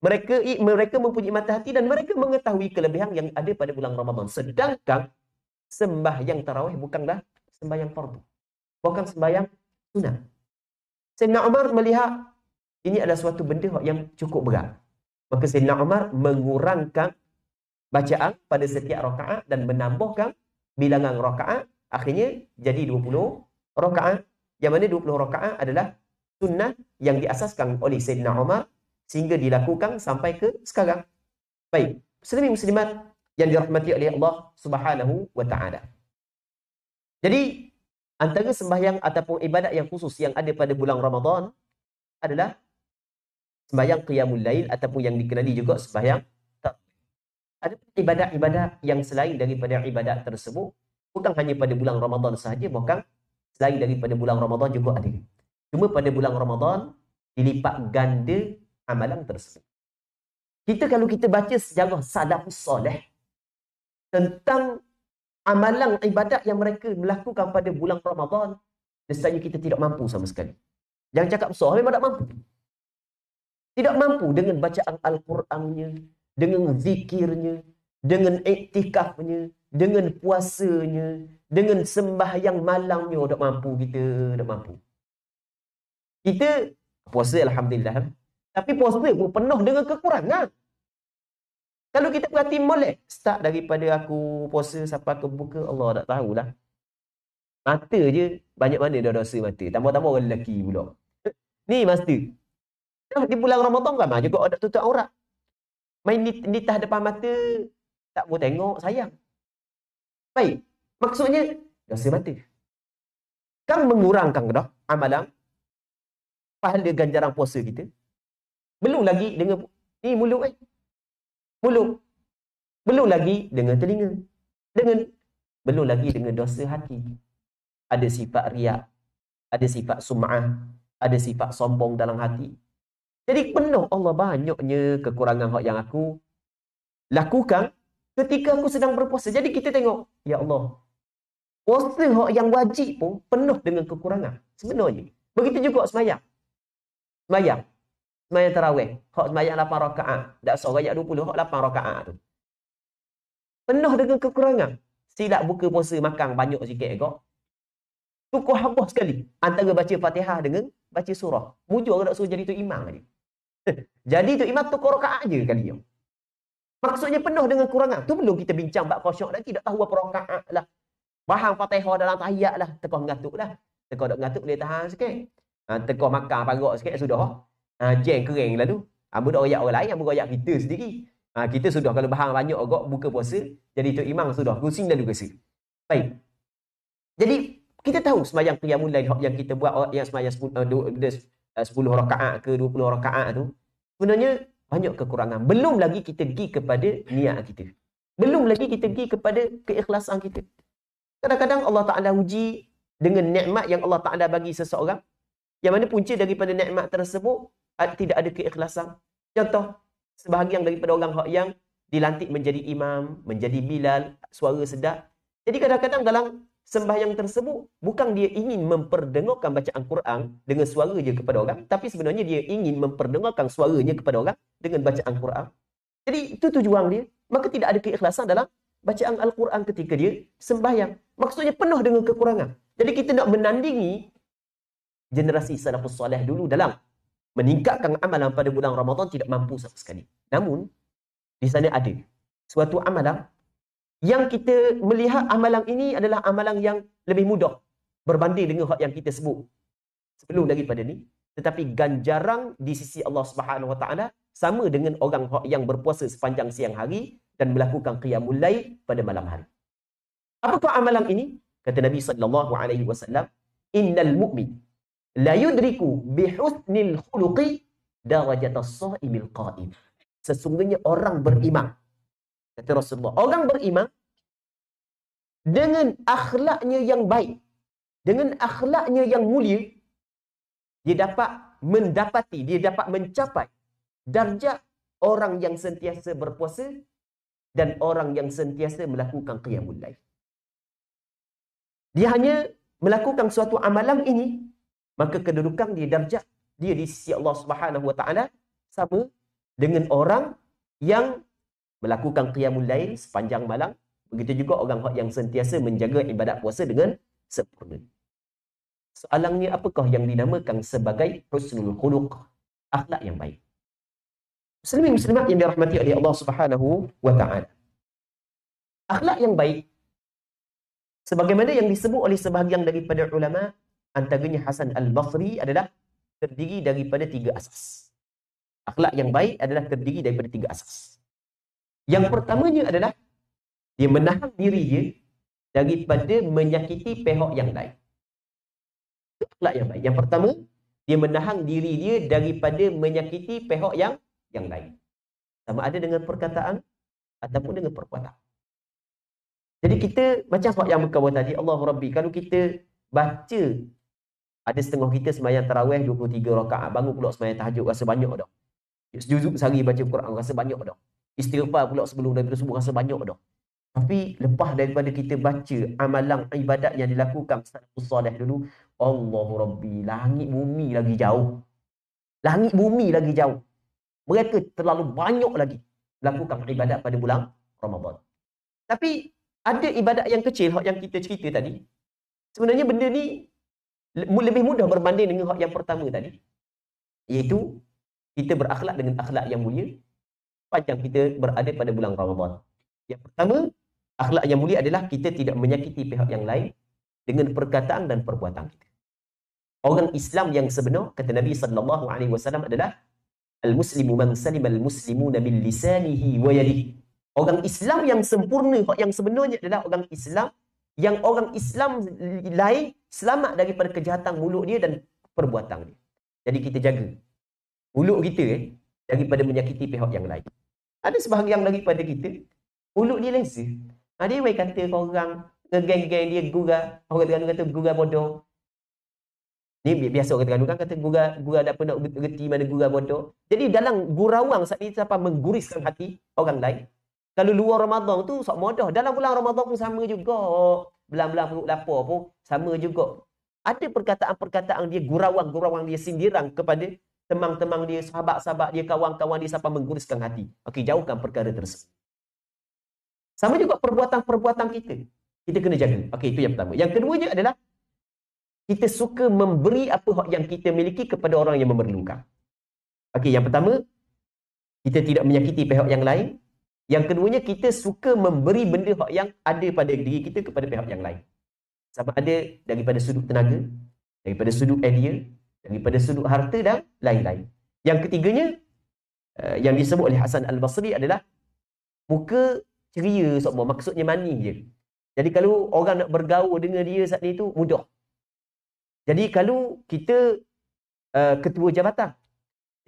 Mereka mempunyai mata hati dan mereka mengetahui kelebihan yang ada pada bulan Ramadan. Sedangkan sembahyang tarawih bukanlah sembahyang fardu. Bukan sembahyang sunat. Sayyidina Umar melihat ini adalah suatu benda yang cukup berat. Maka Sayyidina Umar mengurangkan bacaan pada setiap rakaat dan menambahkan bilangan rakaat. Akhirnya jadi 20 rakaat. Yang mana 20 rakaat adalah sunnah yang diasaskan oleh Sayyidina Umar sehingga dilakukan sampai ke sekarang. Baik, muslimin muslimat yang dirahmati oleh Allah Subhanahu wa taala. Jadi antara sembahyang ataupun ibadat yang khusus yang ada pada bulan Ramadan adalah sembahyang qiyamul lail ataupun yang dikenali juga sembahyang tarawih. Ada ibadat-ibadat yang selain daripada ibadat tersebut, bukan hanya pada bulan Ramadan sahaja, bahkan selain daripada bulan Ramadan juga ada. Cuma pada bulan Ramadan dilipat ganda amalan tersebut. Kalau kita baca sejarah salafus soleh tentang amalan ibadat yang mereka melakukan pada bulan Ramadan, nescaya kita tidak mampu sama sekali. Jangan cakap besar, memang tak mampu. Tidak mampu dengan bacaan Al-Qurannya, dengan zikirnya, dengan iktikafnya, dengan puasanya, dengan sembahyang malamnya, tak mampu kita, tak mampu. Kita puasa Alhamdulillah. Tapi puasa pun penuh dengan kekurangan. Kalau kita perhati molek, start daripada aku puasa sampai aku buka, Allah tak tahulah. Mata je, banyak mana dah dosa mata. Tambah-tambah orang lelaki pula. Ni master. Di bulan Ramadan ramai juga ada tutup aurat. Main nitah depan mata, tak mau tengok, sayang. Baik, maksudnya dosa mata. Kan mengurangkan dah amalan, pahala ganjaran puasa kita. Belum lagi dengan ni mulut mulut. Belum lagi dengan telinga. Belum lagi dengan dosa hati. Ada sifat riak, ada sifat sum'ah, ada sifat sombong dalam hati. Jadi penuh Allah banyaknya kekurangan yang aku lakukan ketika aku sedang berpuasa. Jadi kita tengok, ya Allah, puasa yang wajib pun penuh dengan kekurangan sebenarnya. Begitu juga semayang. Semayang tarawih, semayang 8 rakaat, tak seorang ayat 20, 8 rakaat tu. Penuh dengan kekurangan. Silap buka puasa makan banyak sikit kau. Tukar habis sekali antara baca Fatihah dengan baca surah. Mujur nak suruh jadi tu imam tadi. Jadi tu imam tukar rakaat je kali dia. Maksudnya penuh dengan kekurangan. Tu belum kita bincang bab khusyuk lagi, tak tahu apa rakaat lah. Faham Fatihah dalam tahiyat lah, tekah ngatuk lah. Tekah dak ngatuk boleh tahan sikit. Tekah makan parok sikit sudah. Jeng kering lah tu. Budak royak orang lain, budak royak kita sendiri. Kita sudah kalau bahan banyak agak buka puasa, jadi tu imam sudah pusing dan luka. Baik. Jadi kita tahu sembahyang qiyamul lail yang kita buat yang sembahyang 10 rakaat ke 20 rakaat tu sebenarnya banyak kekurangan. Belum lagi kita pergi kepada niat kita. Belum lagi kita pergi kepada keikhlasan kita. Kadang-kadang Allah Taala uji dengan nikmat yang Allah Taala bagi seseorang, yang mana punca daripada nikmat tersebut tidak ada keikhlasan. Contoh, sebahagian daripada orang yang dilantik menjadi imam, menjadi bilal, suara sedap. Jadi kadang-kadang dalam sembahyang tersebut, bukan dia ingin memperdengarkan bacaan Quran dengan suara je kepada orang, tapi sebenarnya dia ingin memperdengarkan suaranya kepada orang dengan bacaan Quran. Jadi itu tujuan dia. Maka tidak ada keikhlasan dalam bacaan Al-Quran ketika dia sembahyang. Maksudnya penuh dengan kekurangan. Jadi kita nak menandingi generasi salafus soleh dulu dalam meningkatkan amalan pada bulan Ramadan tidak mampu sama sekali. Namun, di sana ada suatu amalan yang kita melihat amalan ini adalah amalan yang lebih mudah berbanding dengan hak yang kita sebut sebelum daripada ni. Tetapi ganjaran di sisi Allah Subhanahu Wa Taala sama dengan orang yang berpuasa sepanjang siang hari dan melakukan qiyamul lail pada malam hari. Apakah amalan ini? Kata Nabi sallallahu alaihi wasallam, "Innal mu'min la yudriku bi husnil khuluqi darajat as-shaimil qa'im." Sesungguhnya orang beriman, kata Rasulullah, orang beriman dengan akhlaknya yang baik, dengan akhlaknya yang mulia, dia dapat mendapati, dia dapat mencapai darjat orang yang sentiasa berpuasa dan orang yang sentiasa melakukan qiyamul lail. Dia hanya melakukan suatu amalan ini, maka kedudukan dia, darjat dia di sisi Allah Subhanahu Wa Taala sama dengan orang yang melakukan qiyamul lail sepanjang malam. Begitu juga orang yang sentiasa menjaga ibadat puasa dengan sempurna. Soalannya, apakah yang dinamakan sebagai husnul khuluq, akhlak yang baik? Muslimin muslimat yang dirahmati oleh Allah Subhanahu Wa Taala. Akhlak yang baik, sebagaimana yang disebut oleh sebahagian daripada ulama, antaranya Hasan Al-Basri, adalah terdiri daripada 3 asas. Akhlak yang baik adalah terdiri daripada 3 asas. Yang pertamanya adalah dia menahan diri dia daripada menyakiti pihak yang lain. Itu akhlak yang baik. Yang pertama, dia menahan diri dia daripada menyakiti pihak yang lain. Sama ada dengan perkataan ataupun dengan perbuatan. Jadi kita, macam sebab yang berkata tadi, Allahu Rabbi, kalau kita baca, ada setengah kita sembahyang tarawih 23 rakaat, bangun pula sembahyang tahajud, rasa banyak dah. Juzuk sehari baca Quran, rasa banyak dah. Istighfar pula sebelum daripada subuh, rasa banyak dah. Tapi lepas daripada kita baca amalan ibadat yang dilakukan salafus soleh dulu, Allahu Rabbi, langit bumi lagi jauh. Langit bumi lagi jauh. Mereka terlalu banyak lagi lakukan ibadat pada bulan Ramadan. Tapi ada ibadat yang kecil hak yang kita cerita tadi. Sebenarnya benda ni lebih mudah berbanding dengan hak yang pertama tadi. Iaitu kita berakhlak dengan akhlak yang mulia panjang kita berada pada bulan Ramadan. Yang pertama, akhlak yang mulia adalah kita tidak menyakiti pihak yang lain dengan perkataan dan perbuatan kita. Orang Islam yang sebenar, kata Nabi SAW adalah al-muslimu man salima al-muslimuna bil lisanihi wa yadihi. Orang Islam yang sempurna, yang sebenarnya adalah orang Islam yang orang Islam lain selamat daripada kejahatan mulut dia dan perbuatan dia. Jadi kita jaga mulut kita daripada menyakiti pihak yang lain. Ada sebahagian daripada kita, mulut dia lengsa. Dia mai kata ke orang, ngegeng-geng dia gurau, orang Terengganu kata gurau bodoh. Ni biasa orang Terengganu kan kata gurau tak pernah reti mana gurau bodoh. Jadi dalam gurauan saat ni siapa mengguriskan hati orang lain. Kalau luar Ramadan tu sok modah, dalam bulan Ramadan pun sama juga. Belang-belang perut lapar pun sama juga. Ada perkataan-perkataan dia, gurauan dia, sindiran kepada teman-teman dia, sahabat-sahabat dia, kawan-kawan dia sampai mengguriskan hati. Okey, jauhkan perkara tersebut. Sama juga perbuatan-perbuatan kita. Kita kena jaga. Okey, itu yang pertama. Yang keduanya adalah kita suka memberi apa hak yang kita miliki kepada orang yang memerlukan. Okey, yang pertama, kita tidak menyakiti pihak yang lain. Yang keduanya, kita suka memberi benda hak yang ada pada diri kita kepada pihak yang lain. Sama ada daripada sudut tenaga, daripada sudut idea, daripada sudut harta dan lain-lain. Yang ketiganya, yang disebut oleh Hasan Al-Basri adalah muka ceria semua, maksudnya manis je. Jadi kalau orang nak bergaul dengan dia saat ni tu mudah. Jadi kalau kita ketua jabatan,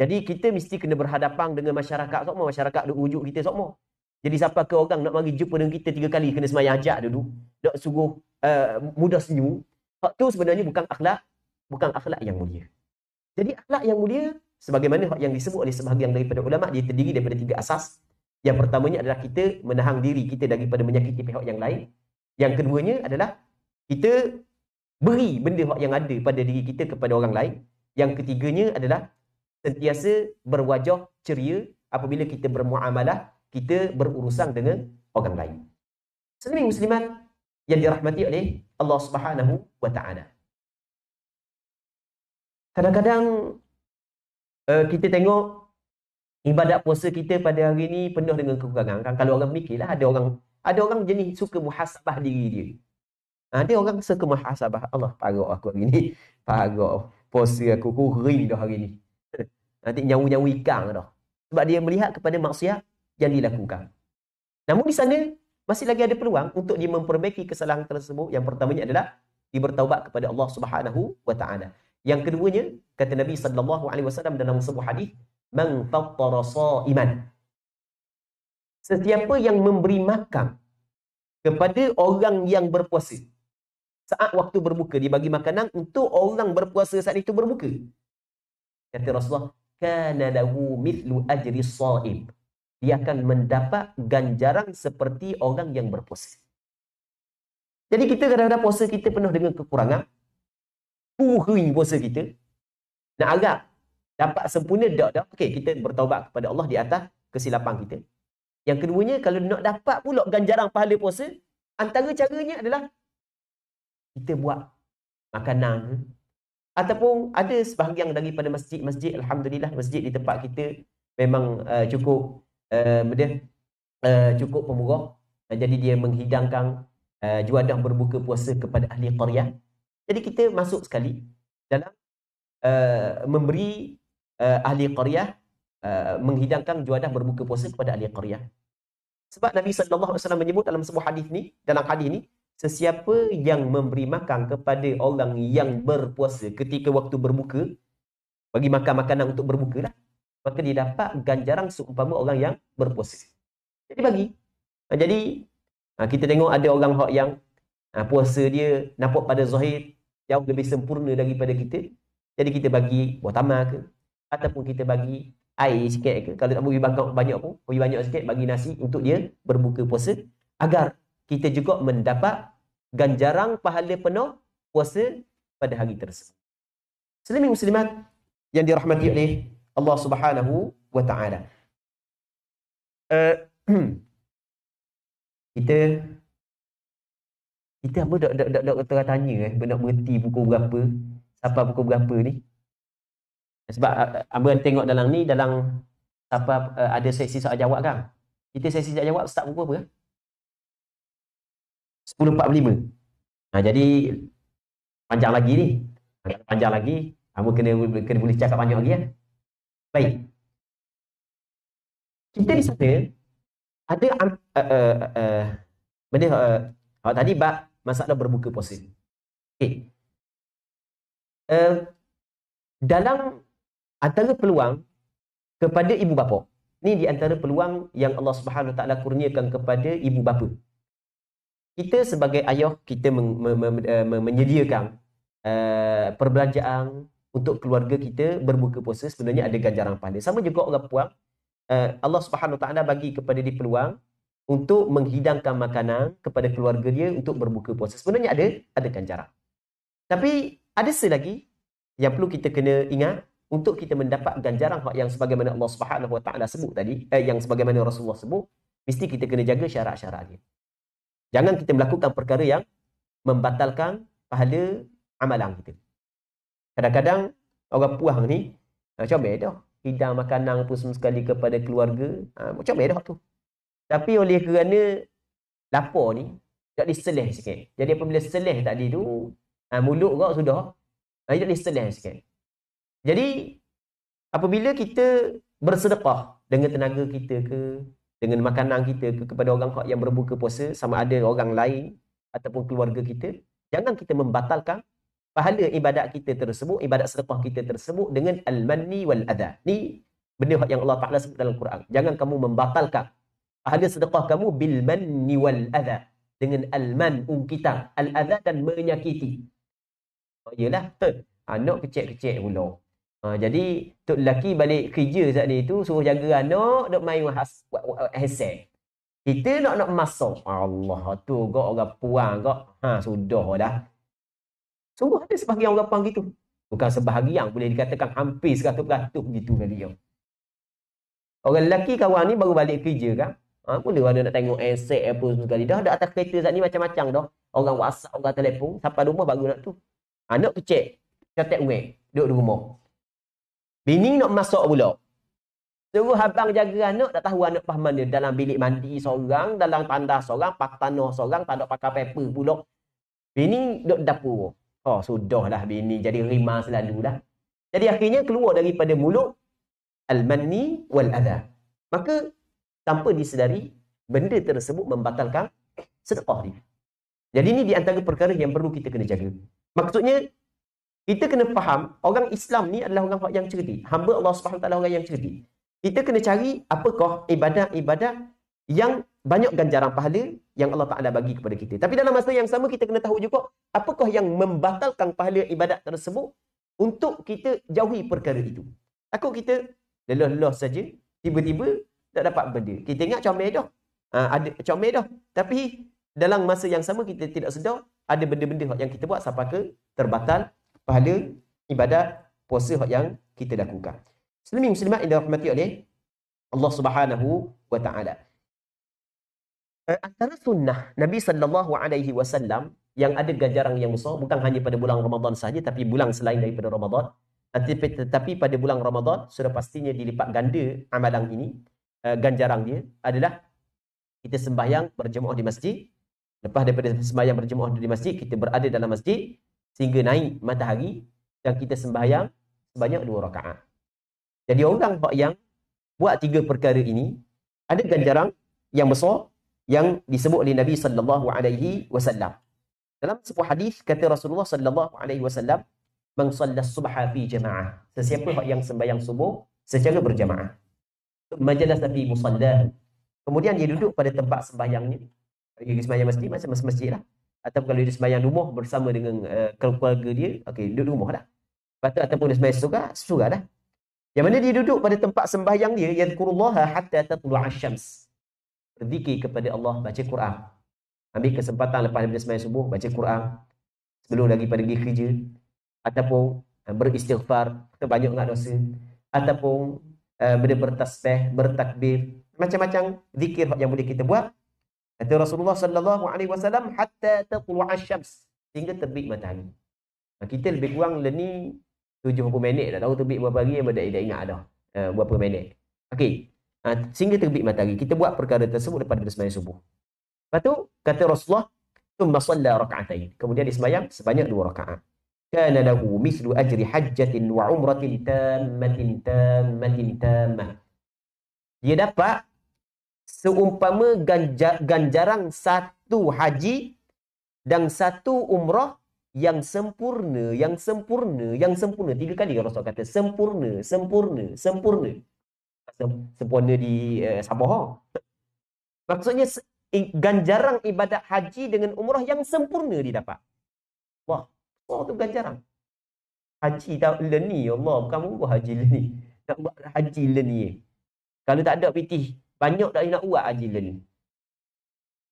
jadi kita mesti kena berhadapan dengan masyarakat semua, masyarakat duk rujuk kita semua. Jadi siapa ke orang nak mari jumpa dengan kita 3 kali kena semayang hajat dulu, nak suruh mudah senyum. Hak tu sebenarnya bukan akhlak yang mulia. Jadi akhlak yang mulia sebagaimana hak yang disebut oleh sebahagian daripada ulama, dia terdiri daripada 3 asas. Yang pertamanya adalah kita menahan diri kita daripada menyakiti pihak yang lain. Yang keduanya adalah kita beri benda hak yang ada pada diri kita kepada orang lain. Yang ketiganya adalah sentiasa berwajah ceria apabila kita bermuamalah, kita berurusan dengan orang lain. Muslimin muslimat yang dirahmati oleh Allah Subhanahu wa taala. Kadang-kadang kita tengok ibadat puasa kita pada hari ini penuh dengan kekurangan. Kan kalau orang mikirlah, ada orang jenis suka muhasabah diri dia. Ada orang suka muhasabah, Allah parok aku hari ni. Parok puasa aku kering dah hari ni. Nanti nyawu-nyawu ikan dah. Sebab dia melihat kepada maksiat yang dilakukan. Namun di sana masih lagi ada peluang untuk dia memperbaiki kesalahan tersebut. Yang pertamanya adalah dia bertaubat kepada Allah Subhanahu wa taala. Yang keduanya, kata Nabi sallallahu alaihi wasallam dalam sebuah hadis, man fattara sha'iman. Sesiapa yang memberi makan kepada orang yang berpuasa saat waktu berbuka, dia bagi makanan untuk orang berpuasa saat itu berbuka. Kata Rasulullah, kana lahu mithlu ajri shaim. Dia akan mendapat ganjaran seperti orang yang berpuasa. Jadi kita kadang-kadang puasa kita penuh dengan kekurangan. Puhing puasa kita. Nak harap dapat sempurna dak. Okey, kita bertaubat kepada Allah di atas kesilapan kita. Yang keduanya, kalau nak dapat pula ganjaran pahala puasa, antara caranya adalah kita buat makanan. Ataupun ada sebahagian daripada masjid, alhamdulillah masjid di tempat kita memang cukup pemurah. Jadi dia menghidangkan juadah berbuka puasa kepada ahli qaryah. Jadi kita masuk sekali dalam memberi ahli qaryah menghidangkan juadah berbuka puasa kepada ahli qaryah. Sebab Nabi sallallahu alaihi wasallam menyebut dalam sebuah hadis ni, sesiapa yang memberi makan kepada orang yang berpuasa ketika waktu berbuka, bagi makan makanan untuk berbuka lah, maka dia dapat ganjaran seumpama orang yang berpuasa. Jadi bagi. Jadi kita tengok ada orang yang puasa dia nampak pada zahir jauh lebih sempurna daripada kita. Jadi kita bagi buah tamar ke, ataupun kita bagi air sikit ke. Kalau tak beri banyak pun, beri banyak sikit, bagi nasi untuk dia berbuka puasa, agar kita juga mendapat ganjaran pahala penuh puasa pada hari tersebut. Muslimin muslimat yang dirahmati oleh Allah Subhanahu wa taala. Kita Kita apa dok tanya nak berhenti pukul berapa, sampai pukul berapa ni. Sebab abang tengok dalam ni, dalam apa ada sesi soal jawab kan. Kita sesi soal jawab start pukul berapa? 10.45. Jadi panjang lagi ni. Panjang lagi, kamu kena boleh cakap panjang lagi ya. Baik. Kita di sana ada benda tadi bab masalah berbuka puasa. Okey. Dalam antara peluang kepada ibu bapa. Ni di antara peluang yang Allah Subhanahu Wa Taala kurniakan kepada ibu bapa. Kita sebagai ayah, kita menyediakan perbelanjaan untuk keluarga kita berbuka puasa, sebenarnya ada ganjaran pahala. Sama juga orang puang, Allah Subhanahu Wa Taala bagi kepada dia peluang untuk menghidangkan makanan kepada keluarga dia untuk berbuka puasa. Sebenarnya ada ganjaran. Tapi ada selagi yang perlu kita kena ingat, untuk kita mendapat ganjaran yang sebagaimana Allah Subhanahu Wa Taala sebut tadi, yang sebagaimana Rasulullah sebut, mesti kita kena jaga syarat-syarat dia. Jangan kita melakukan perkara yang membatalkan pahala amalan kita. Kadang-kadang orang puang ni comel dah, hidang makanan pun semua sekali kepada keluarga, comel dah tu. Tapi oleh kerana lapar ni tak diseleh sikit. Jadi apabila seleh tadi tu, mulut kau sudah tak diseleh sikit. Jadi apabila kita bersedekah dengan tenaga kita ke, dengan makanan kita ke, kepada orang yang berbuka puasa, sama ada orang lain ataupun keluarga kita, jangan kita membatalkan pahala ibadat kita tersebut, ibadat sedekah kita tersebut dengan al-manni wal adha. Ni benda yang Allah Ta'ala sebut dalam Quran. Jangan kamu membatalkan pahala sedekah kamu bil manni wal adha, dengan al-man, ungkitan, al-adha dan menyakiti. Yalah, anak kecil-kecil pula. Jadi tok lelaki balik kerja saat ni tu suruh jaga anak, dok main headset. Kita nak masak. Allah tu gak orang puang gak. Sudah dah. Sungguh ada sebahagian orang puang gitu. Bukan sebahagian, boleh dikatakan hampir 100% gitu kali dia. Orang lelaki kawan ni baru balik kerja kan. Mula ada nak tengok headset apa sekali. Dah atas kereta saat ni macam-macam dah. Orang WhatsApp, orang telefon, sampai rumah baru nak tu. Anak kecil, catat wek, duduk di rumah. Bini nak masuk pula. Suruh abang jaga anak, tak tahu anak faham mana. Dalam bilik mandi seorang, dalam tandas seorang, pak tanah seorang, tak ada pakai paper pula. Bini duduk dapur. Sudahlah bini jadi rimah selalu dah. Jadi akhirnya keluar daripada mulut al-manni wal adha. Maka tanpa disedari, benda tersebut membatalkan sedekah dia. Jadi ini di antara perkara yang perlu kita kena jaga. Maksudnya, kita kena faham, orang Islam ni adalah orang yang cerdik. Hamba Allah SWT orang yang cerdik. Kita kena cari apakah ibadat-ibadat yang banyak ganjaran pahala yang Allah Ta'ala bagi kepada kita. Tapi dalam masa yang sama, kita kena tahu juga apakah yang membatalkan pahala ibadat tersebut untuk kita jauhi perkara itu. Takut kita lelah-lelah saja, tiba-tiba tak dapat benda. Kita ingat comel dah. Ada comel dah. Tapi dalam masa yang sama, kita tidak sedar ada benda-benda yang kita buat sampai ke terbatal pahala ibadat puasa yang kita lakukan. Muslimin-muslimat yang dirahmati oleh Allah Subhanahu wa Ta'ala. Antara sunnah Nabi sallallahu alaihi wasallam yang ada ganjaran yang besar, bukan hanya pada bulan Ramadan sahaja, tapi bulan selain daripada Ramadan. Tetapi pada bulan Ramadan sudah pastinya dilipat ganda amalan ini. Ganjaran dia adalah kita sembahyang berjemaah di masjid. Lepas daripada sembahyang berjemaah di masjid, kita berada dalam masjid sehingga naik matahari dan kita sembahyang sebanyak 2 rakaat. Jadi orang yang buat 3 perkara ini ada ganjaran yang besar yang disebut oleh Nabi sallallahu alaihi wasallam. Dalam sebuah hadis kata Rasulullah sallallahu alaihi wasallam, "Man shalla subha fi jamaah." Sesiapa yang sembahyang subuh secara berjamaah. Majalasa fi musallah. Kemudian dia duduk pada tempat sembahyangnya. Dia sembahyang masjid macam masjid lah. Atau kalau dia sembahyang rumah bersama dengan keluarga dia, okey, duduk rumah lah. Lepas tu ataupun dia sembahyang surga dah. Yang mana dia duduk pada tempat sembahyang dia, yadhkurullaha hatta tatlu'a asy-syams. Berzikir kepada Allah, baca Quran. Ambil kesempatan lepas daripada sembahyang subuh, baca Quran sebelum lagi pergi kerja, ataupun beristighfar, banyak enggak dosa, ataupun bertasbih, bertakbir, macam-macam zikir yang boleh kita buat Kata Rasulullah sallallahu alaihi wasallam, hatta tatlu'a asy-syams, sehingga terbit matahari. Kita lebih kurang ni 70 minit, tak tahu terbit berapa hari, dah ingat dah berapa minit. Okey. Sehingga terbit matahari. Kita buat perkara tersebut daripada sembahyang subuh. Lepas tu kata Rasulullah, thumma shalla raka'atain. Kemudian dia sembahyang sebanyak 2 rakaat. Kana lahu mislu ajri hajjatin wa umratin tammatin tammah. Dia dapat seumpama ganjaran satu haji dan satu umrah yang sempurna. 3 kali Rasul kata sempurna. Sempurna di Sabah. Maksudnya ganjaran ibadat haji dengan umrah yang sempurna didapat. Wah, tu ganjaran. Haji tak ni, Allah, bukan murah haji ni. Nak buat haji ni. Kalau tak ada pitih, banyak tak nak buat haji ni.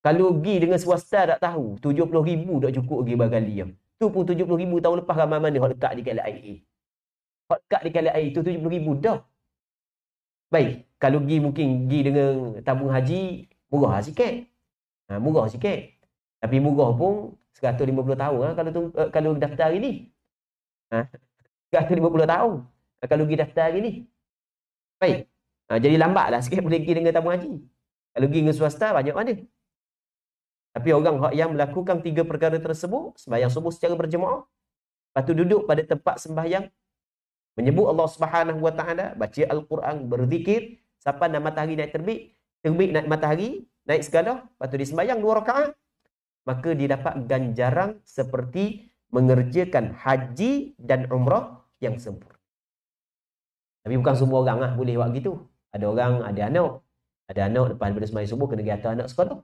Kalau pergi dengan swasta tak tahu, 70,000 tak cukup pergi berkali. Tu pun 70,000 tahun lepas ramai mana hak dekat di KLIA. Hak dekat di KLIA tu 70,000 dah. Baik, kalau pergi mungkin pergi dengan tabung haji, murah sikit. Murah sikit. Tapi murah pun 150 tahun kalau daftar hari ni. 150 tahun kalau pergi daftar hari ni. Baik. Jadi lambatlah sikit boleh pergi dengan tabung haji. Kalau pergi dengan swasta banyak mana. Tapi orang yang melakukan 3 perkara tersebut, sembahyang subuh secara berjemaah, lepas tu duduk pada tempat sembahyang, menyebut Allah Subhanahu Wa Taala, baca Al-Quran, berzikir sampai matahari naik terbit naik matahari, naik segala, lepas tu dia sembahyang 2 rakaat, maka dia dapat ganjaran seperti mengerjakan haji dan umrah yang sempurna. Tapi bukan semua orang boleh buat gitu. Ada orang ada anak lepas daripada sembahyang subuh kena pergi hantar anak sekolah.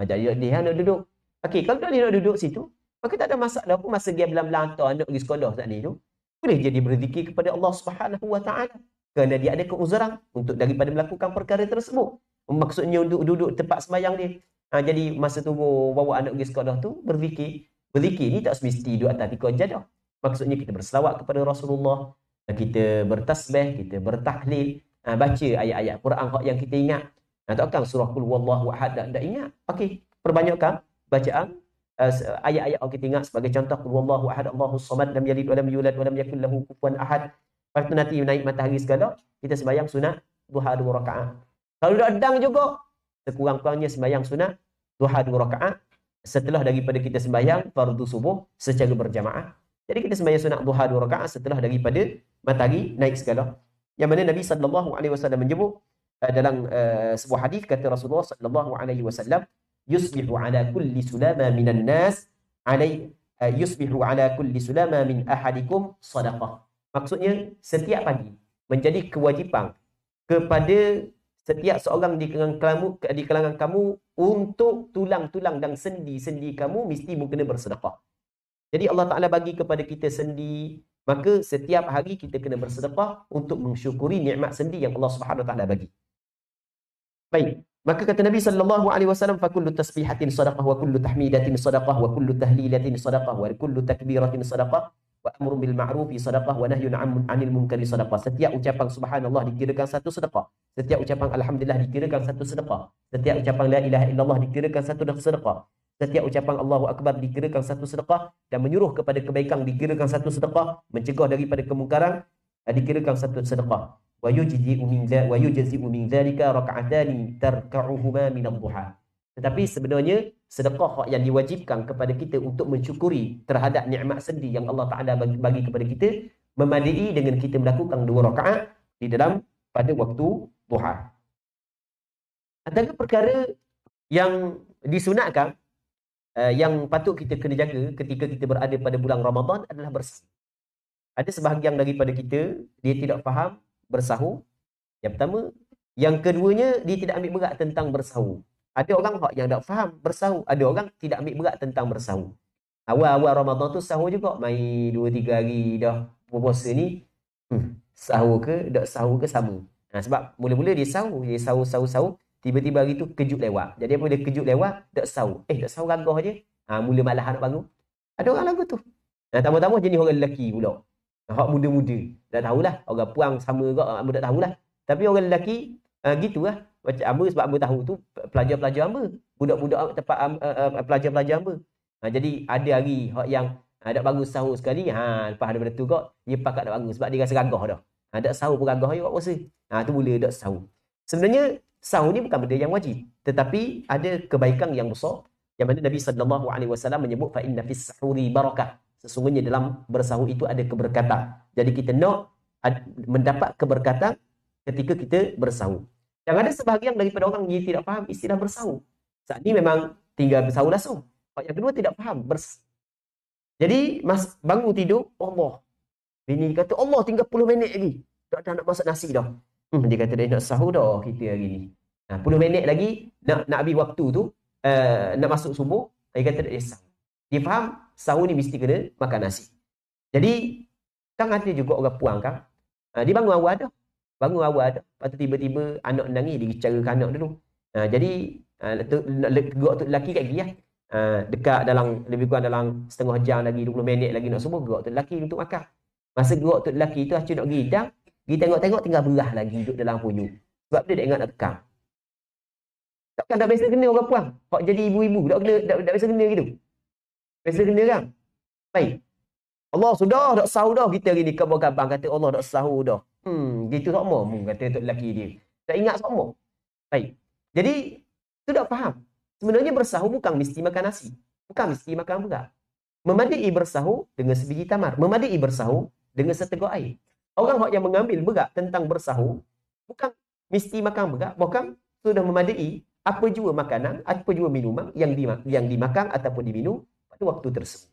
Jadi dia nak duduk. Okey, kalau dia nak duduk situ, maka tak ada masalah pun masa dia belam-belam hantar anak pergi sekolah saat ni tu. Boleh jadi berzikir kepada Allah Subhanahu Wa Taala kerana dia ada keuzuran untuk daripada melakukan perkara tersebut. Maksudnya duduk tempat sembahyang dia. Jadi masa tu bawa anak pergi sekolah tu berzikir. Berzikir ni tak semesti duduk atas tikar jadah. Maksudnya kita berselawat kepada Rasulullah, kita bertasbih, kita bertahlil, baca ayat-ayat Quran yang kita ingat. Takkan surah Qul Huwallahu Ahad tak ingat. Okey, perbanyakkan bacaan ayat-ayat yang kita ingat sebagai contoh Qul Huwallahu Ahad, Allahus Samad, lam yalid wa lam yulad wa lam yakul lahu kufuwan ahad. Lepas tu nanti naik matahari segala, kita sembahyang sunat duha 2 rakaat. Kalau dah adang juga, sekurang-kurangnya sembahyang sunat duha 2 rakaat setelah daripada kita sembahyang fardu subuh secara berjamaah. Jadi kita sembahyang sunat duha 2 rakaat setelah daripada matahari naik segala. Yang mana Nabi sallallahu alaihi wasallam menyebut dalam sebuah hadis, kata Rasulullah sallallahu alaihi wasallam, yusbihu ala kulli sulama minan nas yusbihu ala kulli sulama min ahadikum sadaqah. Maksudnya setiap pagi menjadi kewajipan kepada setiap seorang di kalangan kamu untuk tulang-tulang dan sendi-sendi kamu mesti kena bersedekah. Jadi Allah Ta'ala bagi kepada kita sendi, maka setiap hari kita kena bersedekah untuk mensyukuri nikmat sendi yang Allah Subhanahu Wa Ta'ala bagi. Baik, maka kata Nabi sallallahu alaihi wasallam, fa kullu tasbihatin sadaqah wa kullu tahmidatin sadaqah wa kullu tahlilatin sadaqah wa kullu takbiratin sadaqah wa amrun bil ma'rufi sadaqah wa nahyun 'anil munkari sadaqah. Setiap ucapan subhanallah dikirakan satu sedekah. Setiap ucapan alhamdulillah dikirakan satu sedekah. Setiap ucapan la ilaha illallah dikirakan satu sedekah. Setiap ucapan Allahu akbar dikirakan satu sedekah, dan menyuruh kepada kebaikan dikirakan satu sedekah, mencegah daripada kemungkaran dikirakan satu sedekah. Wa yujzi'u min dzalika rak'atani tarka'uhuma min ad-duha. Tetapi sebenarnya sedekah yang diwajibkan kepada kita untuk mensyukuri terhadap nikmat sendi yang Allah Taala bagi kepada kita memadai dengan kita melakukan 2 rakaat di dalam pada waktu duha. Antara perkara yang disunatkan yang patut kita kena jaga ketika kita berada pada bulan Ramadan adalah bersahur. Ada sebahagian daripada kita dia tidak faham bersahur. Yang pertama, yang keduanya dia tidak ambil berat tentang bersahur. Ada orang yang tak faham bersahur, ada orang tidak ambil berat tentang bersahur. Awal-awal Ramadan tu sahur juga, mai 2-3 hari dah berpuasa ni, sahur ke tak sahur ke sama. Sebab mula-mula dia sahur, tiba-tiba hari tu kejut lewat. Jadi apabila kejut lewat, tak sahur. Tak sahur gagah je. Mula malah nak bangun. Ada orang lagu tu. Tambah-tambah jenis orang lelaki pula. Hak muda-muda. Tak tahulah. Orang puang sama ke, tak tahulah. Tapi orang lelaki, gitulah. macam hamba sebab hamba tahu tu pelajar-pelajar hamba, budak-budak tempat pelajar-pelajar hamba. Jadi ada hari hak yang dak bangun sahur sekali, lepas daripada tu kok dia pakat dak bangun sebab dia rasa gagah dah. Dak sahur pun gagah dia buat puasa. Tu mula dak sahur. Sebenarnya sahur ni bukan benda yang wajib, tetapi ada kebaikan yang besar yang mana Nabi sallallahu alaihi wasallam menyebut fa inna fis sahuri barakah. Sesungguhnya dalam bersahur itu ada keberkatan. Jadi kita nak mendapat keberkatan ketika kita bersahur. Yang ada sebahagian daripada orang yang tidak faham istilah bersahur. Saat ni memang tinggal bersahur langsung. Yang kedua tidak faham. Jadi bangun tidur, Allah. Bini kata, Allah tinggal 10 minit lagi. Dah nak masak nasi dah. Dia kata dia nak sahur dah kita hari ni. 10 minit lagi nak habis waktu tu, nak masuk subuh, dia kata dia sahur. Dia faham sahur ni mesti kena makan nasi. Jadi kan ada juga orang puang kan. Dia bangun awal dah. Lepas tu tiba-tiba anak nangis, dia bicarakan anak dulu. Jadi gerak tu lelaki kat gigi dekat dalam lebih kurang dalam setengah jam lagi, 20 minit lagi nak subuh, gerak tu lelaki untuk makan. Masa gerak tu lelaki tu acuk nak gidang, dia tengok-tengok tinggal berah lagi duduk dalam punyuk. Sebab dia tak ingat nak tekam. Takkan dah biasa kena orang puang. Hak jadi ibu-ibu tak biasa kena gitu. Biasa kena kan? Baik. Allah sudah dak sahur dah kita hari ni, kabar-kabar kata Allah dak sahur dah. Gitu tak mau kata tok lelaki dia. Tak ingat tak mau. Baik. Jadi tu tak faham. Sebenarnya bersahur bukan mesti makan nasi. Bukan mesti makan berat. Memadai bersahur dengan sebiji tamar. Memadai bersahur dengan seteguk air. Orang yang mengambil berat tentang bersahur bukan mesti makan berat, bahkan sudah memadai apa jua makanan, apa jua minuman yang dimakan ataupun diminum pada waktu tersebut.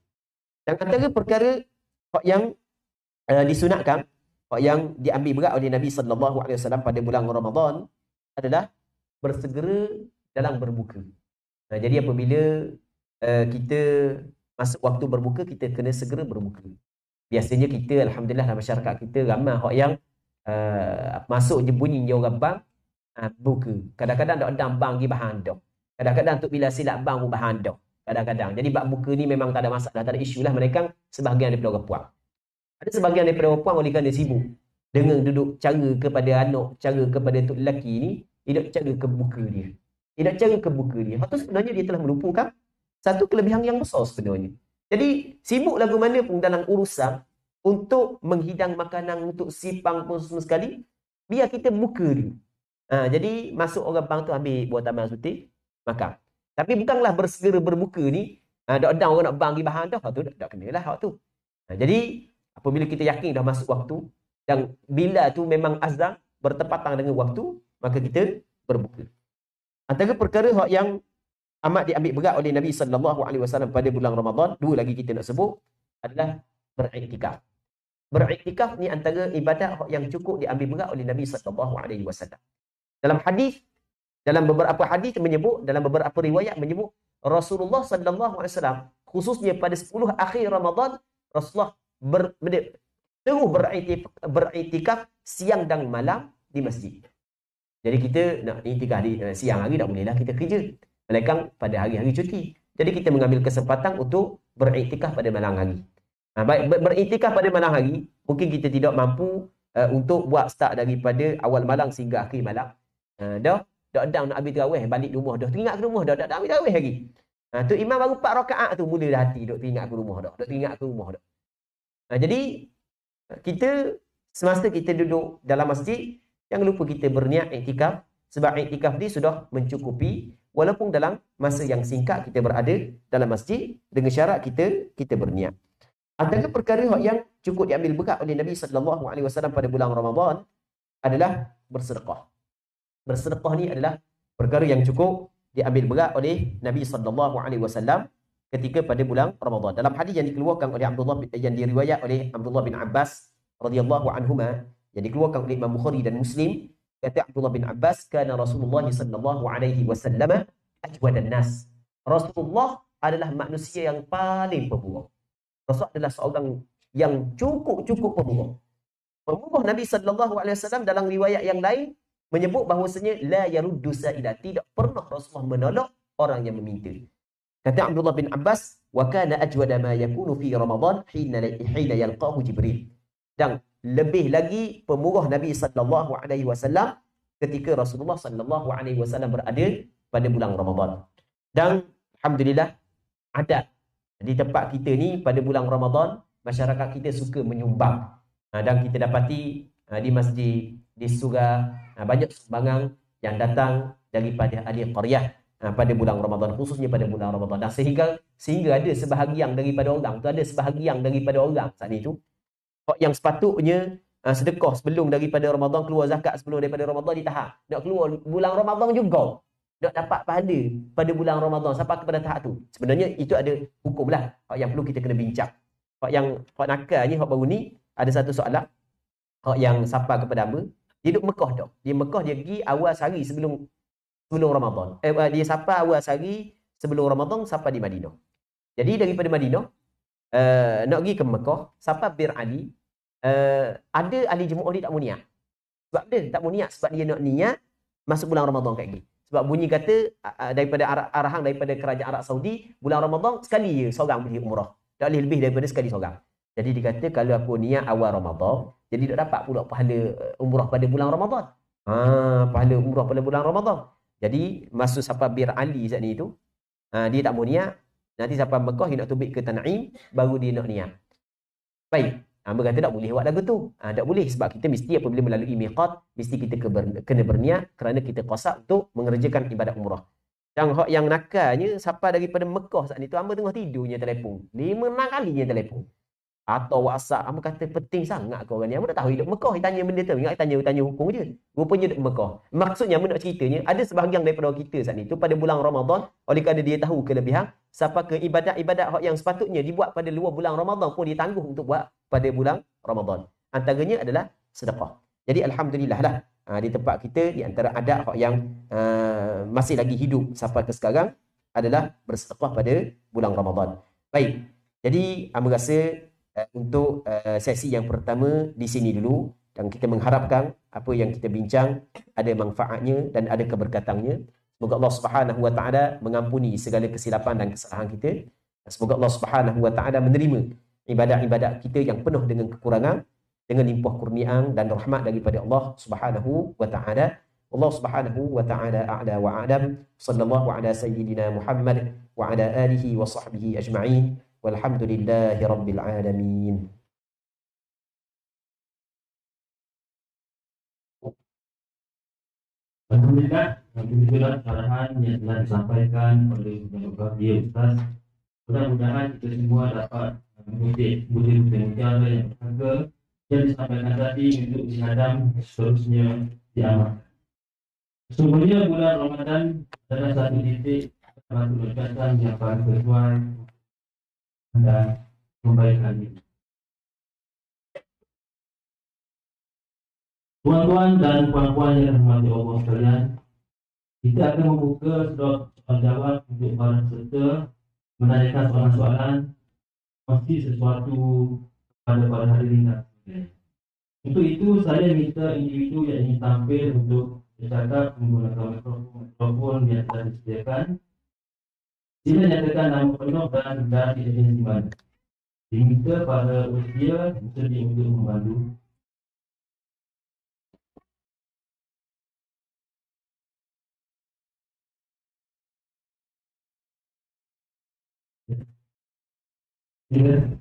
Dan antara perkara yang disunatkan, yang diambil berat oleh Nabi sallallahu alaihi wasallam pada bulan Ramadan adalah bersegera dalam berbuka. Jadi apabila kita masuk waktu berbuka, kita kena segera berbuka. Biasanya kita, alhamdulillah, dalam masyarakat kita ramai hak yang masuk je bunyi je orang bang, buka. Kadang-kadang tak ada bang pergi bahan dah. Kadang-kadang untuk bila silap bang pun bahan dah. Kadang-kadang. Jadi bab buka ni memang tak ada masalah, tak ada isu lah. Mereka sebahagian daripada orang puang. Ada sebahagian daripada orang puang oleh kerana sibuk dengan duduk cara kepada anak, cara kepada tok lelaki ni, tidak cara ke buka dia. Tidak cara ke buka dia. Itu sebenarnya dia telah melupakan satu kelebihan yang besar sebenarnya. Jadi sibuk lagu mana pun dalam urusan untuk menghidang makanan, untuk sipang pun semua sekali, biar kita buka dulu. Jadi masuk orang bang tu ambil buah taman sutik, makan. Tapi bukanlah bersegera berbuka ni, ada orang nak bang pergi bahan dah, tu tak kenalah hak tu. Jadi apabila kita yakin dah masuk waktu dan bila tu memang azan bertepatan dengan waktu, maka kita berbuka. Antara perkara hak yang amat diambil berat oleh Nabi sallallahu alaihi wasallam pada bulan Ramadan, dua lagi kita nak sebut adalah beriktikaf. Beriktikaf ni antara ibadat yang cukup diambil berat oleh Nabi sallallahu alaihi wasallam. Dalam beberapa hadis menyebut, dalam beberapa riwayat menyebut Rasulullah sallallahu alaihi wasallam khususnya pada 10 akhir Ramadan, Rasulullah terus beriktikaf siang dan malam di masjid. Jadi kita nak iktikaf di siang hari tak bolehlah kita kerja. Melainkan pada hari-hari cuti. Jadi kita mengambil kesempatan untuk beriktikaf pada malam hari. Baik, beriktikaf pada malam hari, mungkin kita tidak mampu untuk buat start daripada awal malam sehingga akhir malam. Dah nak habis tarawih, balik rumah dah teringat ke rumah dah, tak habis tarawih lagi. Tu imam baru 4 rakaat tu mula dah hati dok teringat ke rumah dah, jadi kita semasa kita duduk dalam masjid, jangan lupa kita berniat iktikaf, sebab iktikaf ni sudah mencukupi walaupun dalam masa yang singkat kita berada dalam masjid dengan syarat kita berniat. Antara perkara yang cukup diambil berat oleh Nabi sallallahu alaihi wasallam pada bulan Ramadan adalah bersedekah. Bersedekah ni adalah perkara yang cukup diambil berat oleh Nabi sallallahu alaihi wasallam ketika pada bulan Ramadan. Dalam hadis yang dikeluarkan oleh yang diriwayat oleh Abdullah bin Abbas radhiyallahu anhuma, yang dikeluarkan oleh Imam Bukhari dan Muslim, kata Abdullah bin Abbas, kana Rasulullah sallallahu alaihi wasallam ajwadan nas. Rasulullah adalah manusia yang paling pemurah. Rasul adalah seorang yang cukup pemurah. Pemurah Nabi sallallahu alaihi wasallam dalam riwayat yang lain menyebut bahawasanya la yaruddu sa'ila, tidak pernah Rasulullah menolak orang yang meminta. Kata Abdullah bin Abbas, wa kana ajwada ma yakunu fi Ramadan hina yalqahu Jibril. Dan lebih lagi pemurah Nabi sallallahu alaihi wasallam ketika Rasulullah sallallahu alaihi wasallam berada pada bulan Ramadan. Dan alhamdulillah ada di tempat kita ni pada bulan Ramadan, masyarakat kita suka menyumbang. Dan kita dapati di masjid, di surau, banyak sumbangan yang datang daripada ahli qaryah pada bulan Ramadan, khususnya pada bulan Ramadan. Dan sehingga ada sebahagian daripada orang saat itu yang sepatutnya sedekah sebelum daripada Ramadan, keluar zakat sebelum daripada Ramadan, ditahan. Nak keluar bulan Ramadan juga, nak dapat pahala pada bulan Ramadan sampai kepada tahap tu. Sebenarnya itu ada hukum lah yang perlu kita kena bincang. Hak nakalnya, hak baru ni ada satu soalan. Hak yang sapa kepada hamba, dia duduk Mekah dah. Dia Mekah, dia pergi awal sehari sebelum Ramadan. Dia sapa awal sehari sebelum Ramadan, sapa di Madinah. Jadi daripada Madinah nak pergi ke Mekah, sapa Bir Ali, ada ahli jemaah dia tak mau niat. Sebab dia tak mau niat, sebab dia nak niat masuk bulan Ramadan kat lagi. Sebab bunyi kata daripada arahan daripada kerajaan Arab Saudi, bulan Ramadan sekali je seorang pergi umrah. Tak boleh lebih daripada sekali seorang. Jadi dia kata kalau aku niat awal Ramadan, jadi tak dapat pula pahala umrah pada bulan Ramadan. Pahala umrah pada bulan Ramadan. Jadi masuk sampai Bir Ali saat ni tu, dia tak mau niat. Nanti sampai Mekah dia nak tubik ke Tan'im, baru dia nak niat. Baik. Hamba kata tak boleh buat lagu tu. Tak boleh sebab kita mesti apabila melalui miqat, mesti kita kena berniat kerana kita qasad untuk mengerjakan ibadat umrah. Dan hak yang nakalnya, siapa daripada Mekah saat ni tu, hamba tengah tidurnya telefon. 5-6 kalinya telefon. Atau WhatsApp, hamba kata penting sangat kau orang ni. Hamba tak tahu hidup Mekah, dia tanya benda tu. Ingat tanya hukum je. Rupanya hidup Mekah. Maksudnya hamba nak ceritanya, ada sebahagian daripada kita saat ni tu pada bulan Ramadan, oleh kerana dia tahu kelebihan, siapa ke ibadat-ibadat hak yang sepatutnya dibuat pada luar bulan Ramadan pun dia tangguh untuk buat pada bulan Ramadan. Antaranya adalah sedekah. Jadi alhamdulillah lah, di tempat kita, di antara adat hak yang masih lagi hidup sampai ke sekarang adalah bersedekah pada bulan Ramadan. Baik. Jadi hamba rasa untuk sesi yang pertama di sini dulu, dan kita mengharapkan apa yang kita bincang ada manfaatnya dan ada keberkatannya. Semoga Allah Subhanahu wa taala mengampuni segala kesilapan dan kesalahan kita. Semoga Allah Subhanahu wa taala menerima ibadat-ibadat kita yang penuh dengan kekurangan dengan limpah kurniaan dan rahmat daripada Allah Subhanahu wa taala. Allah Subhanahu wa taala a'la wa a'lam. Sallallahu ala sayyidina Muhammad wa ala alihi wa sahbihi ajma'in. Walhamdulillahi rabbil alamin.
Alhamdulillah arahan yang telah disampaikan oleh beberapa Ustaz. Mudah-mudahan kita semua dapat mengutip budi-budi mutiara yang berharga yang disampaikan tadi untuk dihadam seterusnya diamalkan. Sesungguhnya bulan Ramadan adalah satu titik batu loncatan yang paling sesuai dan kebaikan ini. Tuan-tuan dan puan-puan yang dirahmati Allah sekalian, kita akan membuka slot soal jawab untuk para peserta menanyakan soalan-soalan mesti sesuatu kepada para hadirin. Untuk itu saya minta individu yang ingin tampil untuk bercakap menggunakan mikrofon yang telah disediakan. Sila nyatakan nama penuh dan identitas di mana. Diminta para usia bersedia untuk membantu. Sila.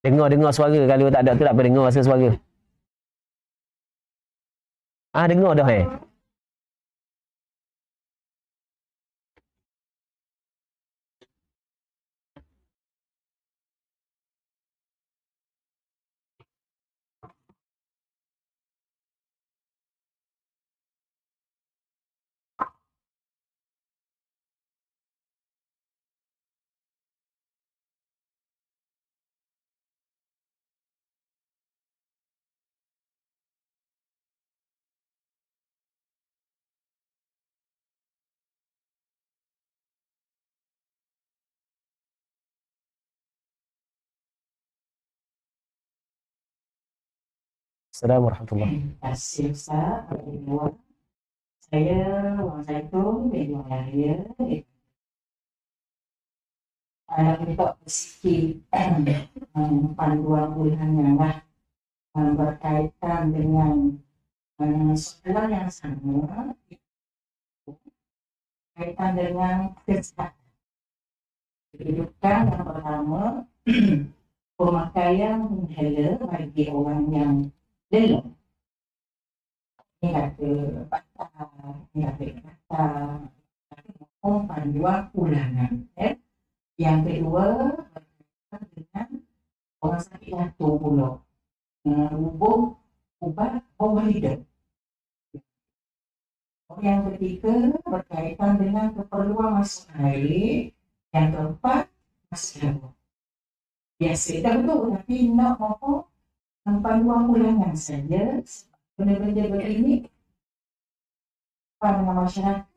Dengar suara, kalau tak ada tu tak apa dengar rasa suara. Dengar dah Assalamualaikum warahmatullahi.
Terima kasih Ustaz. Saya Waalaikumsalam dari Malaysia. Untuk sikit panduan bulannya lah berkaitan dengan soalan yang sama kaitan dengan kesehatan. Kedudukan yang pertama, pemakaian inhaler bagi orang yang lelah. Ini kata panduan ulangan. Yang kedua, berkaitan dengan orang sakit jantung pula. Hubung ubat bawah lidah. Yang ketiga, berkaitan dengan keperluan masuk air. Yang keempat, masuk darah. Biasa dah betul, tapi nak apa? Panduan ulangan saja. Benda-benda begini pada masyarakat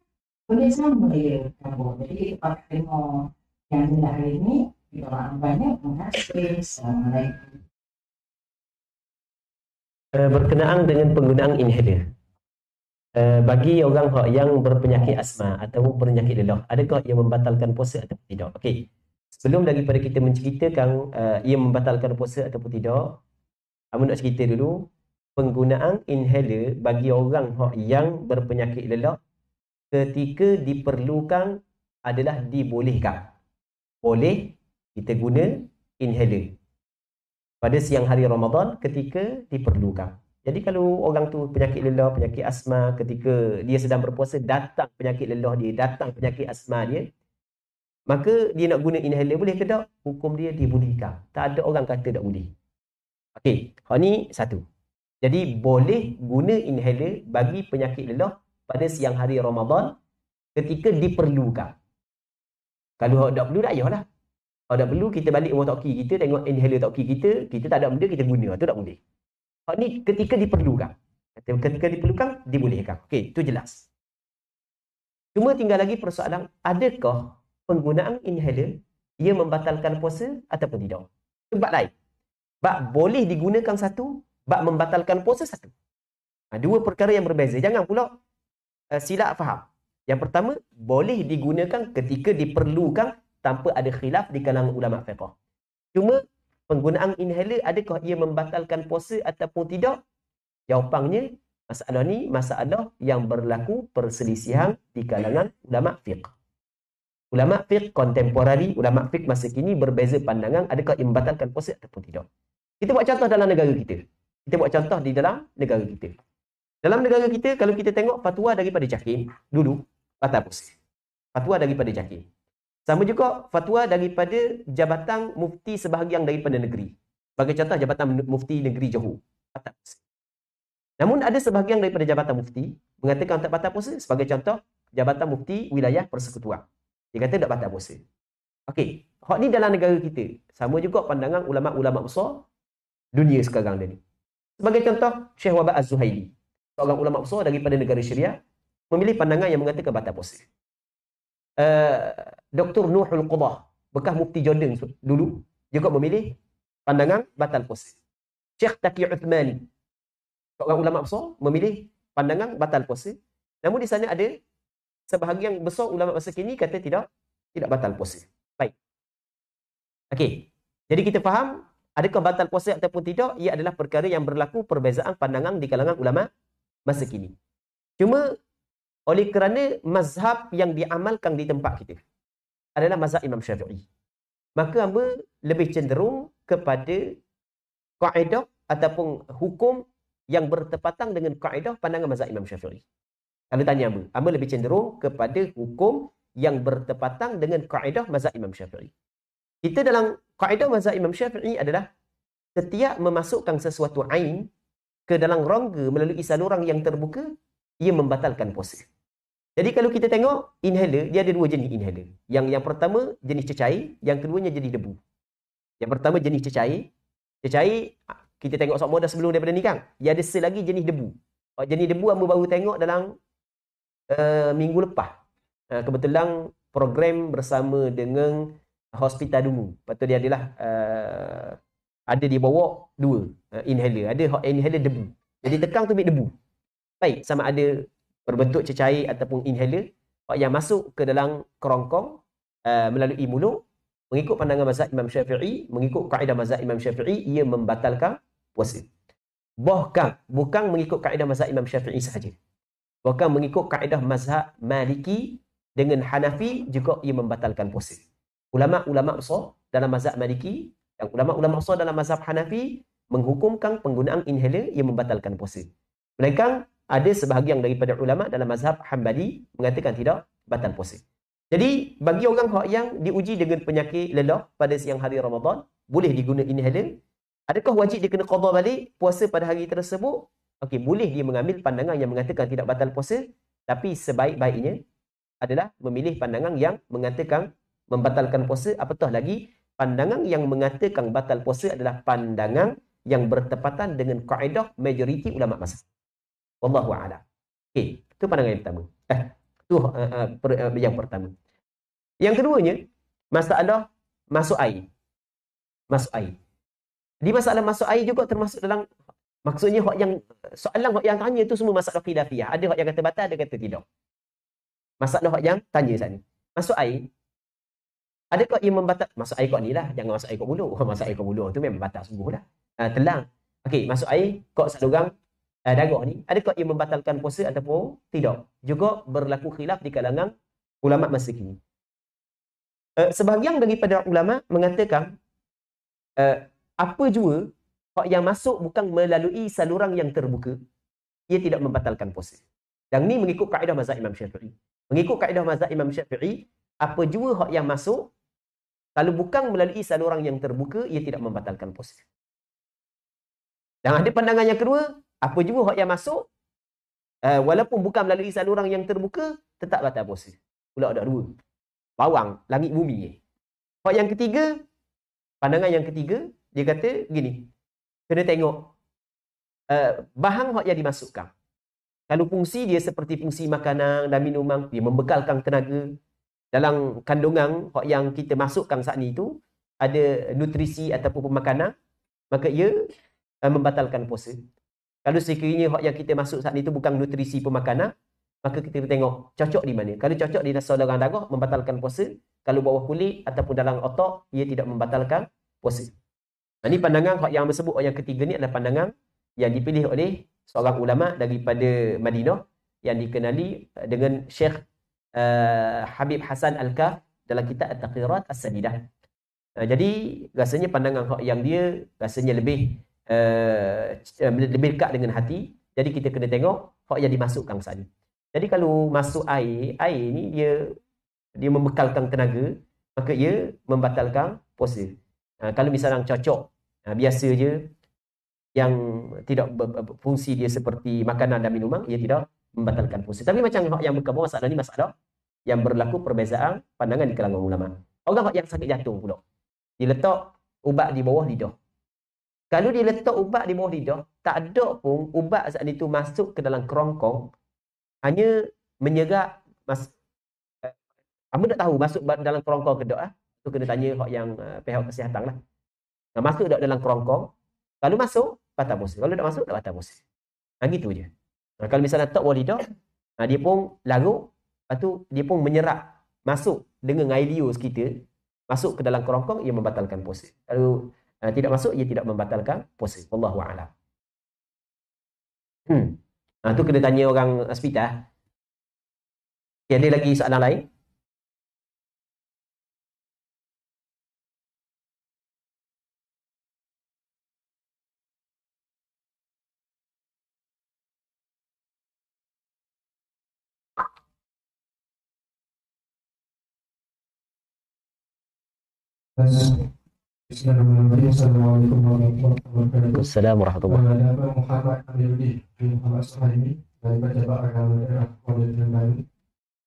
boleh sama ya kamu. Jadi kita pakai tengok yang jelas hari ini kita orang banyak mengasih. Assalamualaikum.
Berkenaan dengan penggunaan inhaler. Bagi orang yang berpenyakit asma atau penyakit lelah, adakah ia membatalkan puasa atau tidak? Okey. Sebelum daripada kita menceritakan ia membatalkan puasa ataupun tidak, aku nak cerita dulu penggunaan inhaler bagi orang yang berpenyakit lelah ketika diperlukan adalah dibolehkan. Boleh kita guna inhaler pada siang hari Ramadan ketika diperlukan. Jadi kalau orang tu penyakit lelah, penyakit asma, ketika dia sedang berpuasa, datang penyakit lelah dia, datang penyakit asma dia, maka dia nak guna inhaler, boleh ke tak? Hukum dia dibolehkan. Tak ada orang kata tak boleh. Okey, ni satu. Jadi boleh guna inhaler bagi penyakit lelah pada siang hari Ramadan ketika diperlukan. Kalau tak perlu, tak payahlah. Kalau tak perlu, kita balik rumah toki kita, tengok inhaler toki kita tak ada benda, kita guna. Itu tak boleh. Ni ketika diperlukan. Ketika diperlukan, dibolehkan. Okey, itu jelas. Cuma tinggal lagi persoalan, adakah penggunaan inhaler ia membatalkan puasa ataupun tidak? Sebab lain. Bab boleh digunakan satu, bab membatalkan puasa satu. Dua perkara yang berbeza. Jangan pula silap faham. Yang pertama, boleh digunakan ketika diperlukan tanpa ada khilaf di kalangan ulama fiqh. Cuma penggunaan inhaler adakah ia membatalkan puasa ataupun tidak? Jawapannya, masalah ni masalah yang berlaku perselisihan di kalangan ulama fiqh. Ulama fiqh kontemporari, ulama fiqh masa kini berbeza pandangan adakah ia membatalkan puasa ataupun tidak. Kita buat contoh dalam negara kita. Kita buat contoh di dalam negara kita. Dalam negara kita, kalau kita tengok fatwa daripada JAKIM, dulu, batal puasa. Fatwa daripada JAKIM. Sama juga fatwa daripada Jabatan Mufti sebahagian daripada negeri. Sebagai contoh, Jabatan Mufti Negeri Johor. Batal puasa. Namun ada sebahagian daripada Jabatan Mufti mengatakan tak batal puasa. Sebagai contoh, Jabatan Mufti Wilayah Persekutuan. Dia kata tak batal puasa. Okey, hak ni dalam negara kita. Sama juga pandangan ulama-ulama besar dunia sekarang ni. Sebagai contoh, Syekh Wahbah Az-Zuhaili, seorang ulama besar daripada negara Syria, memilih pandangan yang mengatakan batal puasa. Dr. Nuhul Qudah, bekas Mufti Jordan dulu, juga memilih pandangan batal puasa. Syekh Taqi Uthmani, seorang ulama besar, memilih pandangan batal puasa. Namun di sana ada sebahagian besar ulama masa kini kata tidak batal puasa. Baik. Okey. Jadi kita faham adakah batal puasa ataupun tidak, ia adalah perkara yang berlaku perbezaan pandangan di kalangan ulama masa kini. Cuma oleh kerana mazhab yang diamalkan di tempat kita adalah mazhab Imam Syafi'i, maka hamba lebih cenderung kepada kaedah ataupun hukum yang bertepatan dengan kaedah pandangan mazhab Imam Syafi'i. Kalau tanya Amba lebih cenderung kepada hukum yang bertepatan dengan kaedah mazhab Imam Syafi'i. Kita dalam kaedah mazhab Imam Syafi'i adalah setiap memasukkan sesuatu ain ke dalam rongga melalui saluran yang terbuka, ia membatalkan puasa. Jadi kalau kita tengok inhaler, dia ada dua jenis inhaler. Yang pertama jenis cecair, yang keduanya jenis debu. Yang pertama jenis cecair. Cecair kita tengok semua dah sebelum daripada ni kan. Dia ada selagi jenis debu. Jenis debu Amba baru tengok dalam minggu lepas. Kebetulan program bersama dengan hospital dulu. Lepas tu dia adalah ada di bawah dua inhaler. Ada inhaler debu. Jadi tekang tu ambil debu. Baik, sama ada berbentuk cecair ataupun inhaler yang masuk ke dalam kerongkong melalui mulut, mengikut pandangan mazhab Imam Syafi'i, mengikut kaedah mazhab Imam Syafi'i, ia membatalkan puasa. Bahkan bukan mengikut kaedah mazhab Imam Syafi'i sahaja. Bahkan mengikut kaedah mazhab Maliki dengan Hanafi juga ia membatalkan puasa. Ulama-ulama besar dalam mazhab Maliki dan ulama-ulama besar dalam mazhab Hanafi menghukumkan penggunaan inhaler ia membatalkan puasa. Melainkan ada sebahagian daripada ulama dalam mazhab Hambali mengatakan tidak batal puasa. Jadi bagi orang yang diuji dengan penyakit lelah pada siang hari Ramadan, boleh diguna inhaler. Adakah wajib dia kena qada balik puasa pada hari tersebut? Okey, boleh dia mengambil pandangan yang mengatakan tidak batal puasa, tapi sebaik-baiknya adalah memilih pandangan yang mengatakan membatalkan puasa. Apatah lagi, pandangan yang mengatakan batal puasa adalah pandangan yang bertepatan dengan kaedah majoriti ulama mazhab. Wallahu a'lam. Okey, itu pandangan yang pertama. Yang pertama. Yang keduanya, masalah masuk air. Masuk air. Di masalah masuk air juga termasuk dalam, maksudnya soalan yang tanya itu semua masalah khilafiyah. Ada yang kata batal, ada kata tidak. Masalah yang tanya saat ni. Masuk air, adakah ia membatal? Masuk air kot ni lah. Jangan masuk air kot mulut. Masuk air kot mulut tu memang batal sungguh lah. Telang. Okey, masuk air kot saluran darah ni, adakah ia membatalkan puasa ataupun tidak? Juga berlaku khilaf di kalangan ulama masa kini. Sebahagian daripada ulama mengatakan apa jua yang masuk bukan melalui saluran yang terbuka, ia tidak membatalkan puasa. Dan ni mengikut kaedah mazhab Imam Syafi'i. Mengikut kaedah mazhab Imam Syafi'i, apa jua yang masuk kalau bukan melalui saluran yang terbuka, ia tidak membatalkan puasa. Dan ada pandangan yang kedua, apa jua yang masuk walaupun bukan melalui saluran yang terbuka, tetap batal puasa. Pula ada dua. Bawang, langit bumi. Hak yang ketiga, pandangan yang ketiga, dia kata gini, kena tengok bahan yang dimasukkan. Kalau fungsi dia seperti fungsi makanan dan minuman, dia membekalkan tenaga. Dalam kandungan yang kita masukkan saat ni itu, ada nutrisi ataupun pemakanan, maka ia membatalkan puasa. Kalau sekiranya yang kita masuk saat ni itu bukan nutrisi pemakanan, maka kita tengok cocok di mana. Kalau cocok di saluran darah, membatalkan puasa. Kalau bawah kulit ataupun dalam otak, ia tidak membatalkan puasa. Ini pandangan yang disebut yang ketiga ni adalah pandangan yang dipilih oleh seorang ulama daripada Madinah yang dikenali dengan Syekh Habib Hasan Al-Kaf dalam kitab At-Taqirat As-Sadidah. Jadi rasanya pandangan yang dia rasanya lebih dekat dengan hati. Jadi kita kena tengok yang dimasukkan saat ni. Jadi kalau masuk air ni dia membekalkan tenaga, maka ia membatalkan puasa. Kalau misalnya cocok, biasa je, yang tidak fungsi dia seperti makanan dan minuman, ia tidak membatalkan puasa. Tapi macam yang berkabur, masalah ni masalah yang berlaku perbezaan pandangan di kalangan ulama. Orang yang sakit jantung pula, dia letak ubat di bawah lidah. Kalau dia letak ubat di bawah lidah, tak ada pun ubat saat itu masuk ke dalam kerongkong, hanya menyerap. Amba tak tahu masuk dalam kerongkong ke tak. Tu kena tanya yang pihak kesihatan lah. Masuk dalam kerongkong, kalau masuk, batal puasa. Kalau tak masuk, tak batal puasa. Gitu je. Kalau misalnya letak bawah lidah, dia pun larut, lepas tu dia pun menyerap, masuk dengan air liur kita, masuk ke dalam kerongkong, ia membatalkan puasa. Kalau tidak masuk, ia tidak membatalkan puasa. Wallahu a'lam. Tu kena tanya orang hospital. Okay, ada lagi soalan lain?
Bismillahirrahmanirrahim. Assalamualaikum warahmatullahi wabarakatuh.
Assalamualaikum warahmatullahi
Nama Muhammad Amiruddin bin Muhammad Suhaimi dari Pejabat Agama Daerah Kuala Terengganu.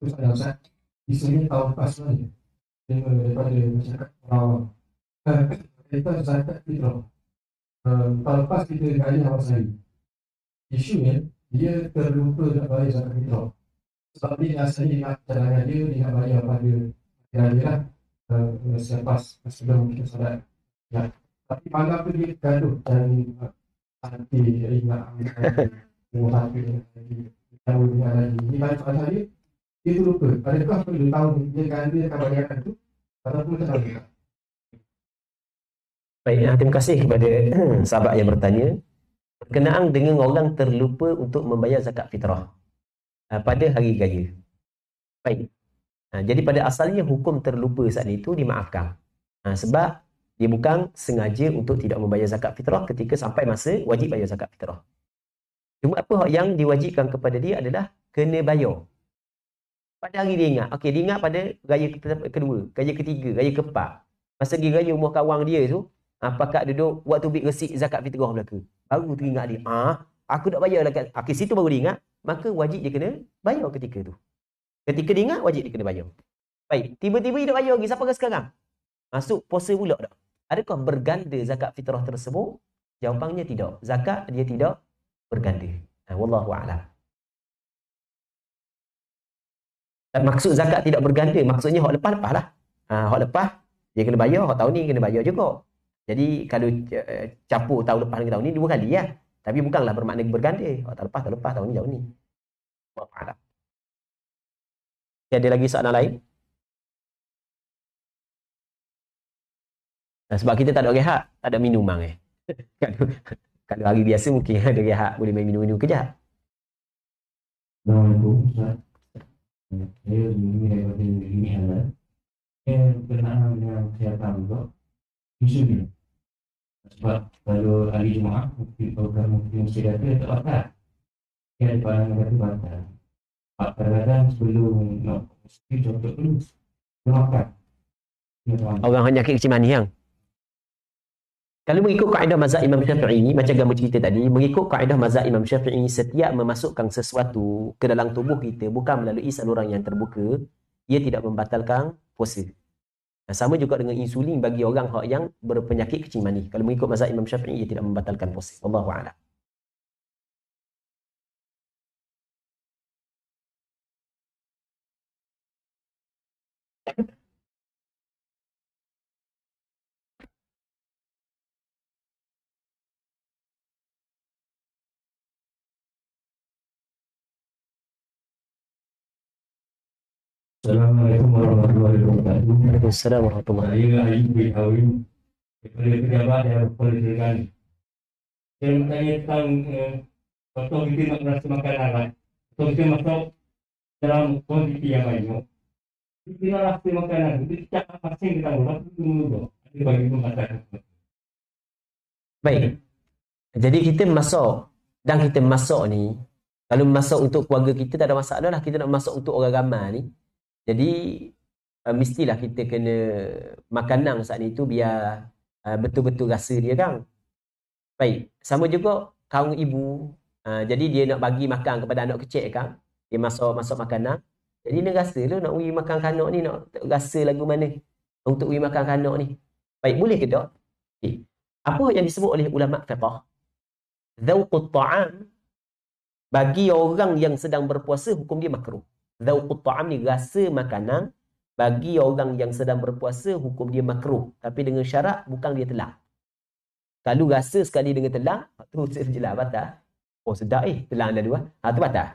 Terus ada Ustaz, di sini tahun pas ni daripada masyarakat awam. Kita zakat fitrah. Tahun pas kita kaya awal sehari. Isunya dia terlupa nak bayar zakat fitrah. Sebab dia asalnya ingat cadangan dia ingat bayar pada hari lah. Selepas sebelum kita solat. Ya. Tapi malam tu dia gaduh cari hati dia ingat ambil hati lagi tahu dia lagi. Ini banyak soalan dia tu lupa. Adakah perlu tahu dia ganda akan bayarkan tu ataupun tak tahu?
Baik, terima kasih kepada sahabat yang bertanya. Berkenaan dengan orang terlupa untuk membayar zakat fitrah pada hari raya. Baik. Jadi pada asalnya hukum terlupa saat itu dimaafkan. Sebab dia bukan sengaja untuk tidak membayar zakat fitrah ketika sampai masa wajib bayar zakat fitrah. Cuma apa yang diwajibkan kepada dia adalah kena bayar. Pada hari dia ingat. Okey, dia ingat pada raya kedua, raya ketiga, raya keempat. Masa dia raya umur kawang dia tu, pakak duduk waktu big resip zakat fitrah belaka. Baru teringat dia, aku nak bayar lah. Okey, situ baru dia ingat, maka wajib dia kena bayar ketika tu. Ketika dia ingat, wajib dia kena bayar. Baik, tiba-tiba dia nak bayar lagi. Sampai sekarang? Masuk puasa pula dah. Adakah berganda zakat fitrah tersebut? Jawapannya tidak. Zakat dia tidak berganda. Wallahu a'lam. Maksud zakat tidak berganda, maksudnya hak lepas-lepas lah. Hak lepas, dia kena bayar. Hak tahun ni kena bayar juga. Jadi, kalau campur tahun lepas dengan tahun ni, 2 kali lah. Tapi bukanlah bermakna berganda. Hak tahun lepas, tahun ni. Wallahu a'lam. Ada lagi soalan lain? Sebab kita tak ada rehat, tak ada minuman Kalau hari biasa mungkin ada rehat, boleh main minum-minum kejap.
Assalamualaikum Ustaz. Saya ini daripada ini halal. Saya berkenaan dengan kesihatan juga. Insulin. Sebab kalau hari Jumaat, mungkin mesti kata tak batal. Dia ada pandangan kata batal. Kadang-kadang sebelum nak mesti contoh dulu. Makan.
Orang yang nyakit kecil manis yang. Kalau mengikut kaedah mazhab Imam Syafi'i, macam gambar cerita tadi, mengikut kaedah mazhab Imam Syafi'i, setiap memasukkan sesuatu ke dalam tubuh kita, bukan melalui saluran yang terbuka, ia tidak membatalkan puasa. Sama juga dengan insulin bagi orang yang berpenyakit kencing manis. Kalau mengikut mazhab Imam Syafi'i, ia tidak membatalkan puasa. Wallahu a'lam.
Assalamualaikum warahmatullahi wabarakatuh.
Waalaikumsalam warahmatullahi wabarakatuh.
Saya Ayu bin Hawim daripada pejabat yang Kuala Terengganu. Saya nak tanya tentang contoh kita nak merasa makanan kan. Contoh kita masuk dalam kuantiti yang banyak. Kita nak rasa makanan, kita cakap masing kita tahu, tapi itu mudah. Ada bagi pembatasan.
Baik. Jadi kita masuk, dan kita masuk ni, kalau masuk untuk keluarga kita tak ada masalah lah. Kita nak masuk untuk orang ramai ni. Jadi mestilah kita kena makanan saat itu biar betul-betul rasa dia kan. Baik, sama juga kaum ibu. Jadi dia nak bagi makan kepada anak kecil kan. Dia masuk makanan. Jadi dia rasa lah nak uji makan kanak ni, nak rasa lagu mana untuk uji makan kanak ni. Baik, boleh ke tak? Okay. Apa yang disebut oleh ulama fiqh? Dzauqut ta'am bagi orang yang sedang berpuasa hukum dia makruh. Dzauqut ta'am ni rasa makanan, bagi orang yang sedang berpuasa hukum dia makruh, tapi dengan syarat bukan dia telan. Kalau rasa sekali dengan telan, tu jelas batal. Oh sedap telan dah dua. Tu batal.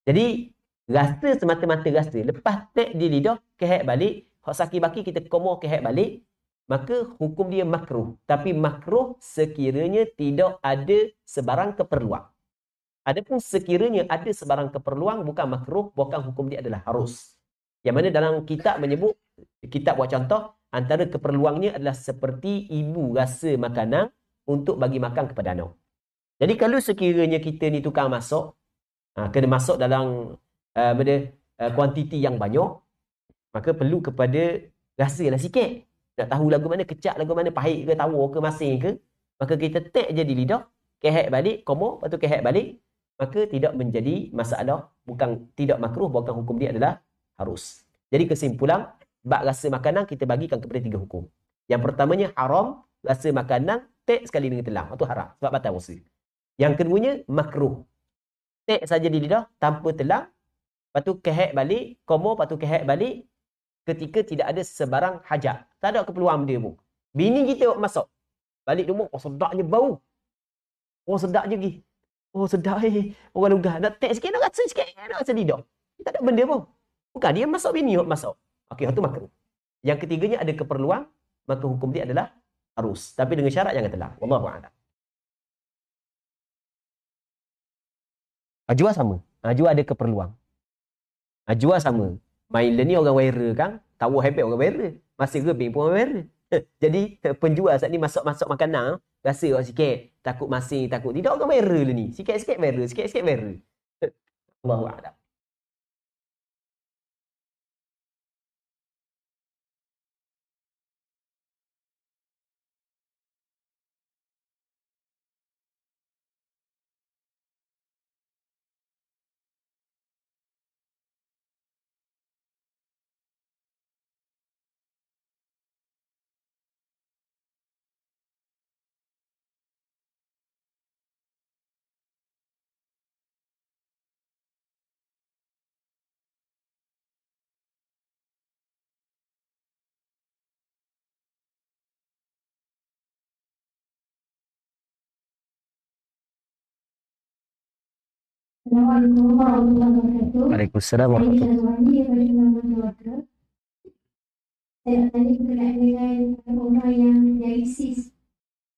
Jadi rasa semata-mata rasa, lepas tek di lidah kehek balik, hak sakit baki kita komo kehek balik, maka hukum dia makruh. Tapi makruh sekiranya tidak ada sebarang keperluan. Adapun sekiranya ada sebarang keperluan, bukan makruh, bukan hukum dia adalah harus. Yang mana dalam kitab menyebut, kitab buat contoh, antara keperluannya adalah seperti ibu rasa makanan untuk bagi makan kepada anak. Jadi kalau sekiranya kita ni tukang masak, kena masak dalam kuantiti yang banyak, maka perlu kepada rasalah sikit. nak tahu lagu mana kecak, lagu mana pahit ke, tawar ke, masin ke, maka kita tek je di lidah, kehek balik, komo, lepas tu kehek balik, maka tidak menjadi masalah, bukan tidak makruh, bukan hukum dia adalah harus. Jadi kesimpulan, bab rasa makanan kita bagikan kepada 3 hukum. Yang pertamanya haram, rasa makanan tek sekali dengan telang, itu haram sebab batal puasa. Yang keduanya makruh, tek saja di lidah tanpa telang, lepas tu kehek balik, komo, lepas tu kehek balik ketika tidak ada sebarang hajat, tak ada keperluan benda pun. Bini kita masak balik rumah, oh sedapnya bau, oh sedap je pergi, oh sedap orang lugar nak tek sikit, nak rasa sikit, nak rasa lidah, tak ada benda pun, bukan dia masak, bini masak. Okey, itu makruh. Yang ketiganya ada keperluan, maka hukum dia adalah harus, tapi dengan syarat jangan telang. Wallahu a'lam. Ajwa sama. Ajwa ada keperluan. Ajwa sama. Mainlah ni orang viral kan, tahu hebat orang viral. Masih rebing pun orang viral. Jadi penjual saat ni masak-masak makanan, rasa orang sikit, takut masing, takut tidak, orang viral ni. Sikit-sikit viral, sikit-sikit viral. Allahu a'lam.
Assalamualaikum warahmatullahi wabarakatuh.
Waalaikumsalam
Saya
warahmatullahi
Syazwani daripada Kementerian Keluarga. Saya nak tanya berkenaan dengan orang yang dialisis.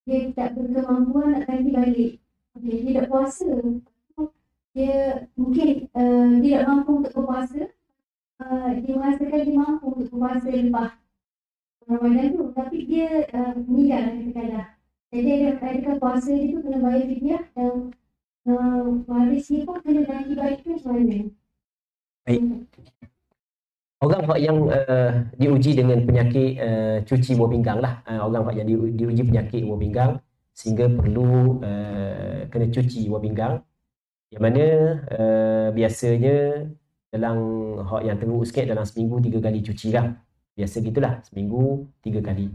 Dia tak berkemampuan nak ganti balik. Okay, dia tak puasa. Dia mungkin dia tak mampu untuk berpuasa. Dia merasakan dia mampu untuk berpuasa lepas Ramadan tu. Tapi dia meninggal katakanlah. Jadi adakah puasa dia tu kena bayar fidyah dan waris dia pun kena ganti balik tu macam mana?
Baik. Orang yang diuji dengan penyakit cuci buah pinggang lah. Orang yang diuji penyakit buah pinggang sehingga perlu kena cuci buah pinggang. Yang mana biasanya dalam yang teruk sikit dalam seminggu 3 kali cuci lah. Biasa gitulah, seminggu 3 kali.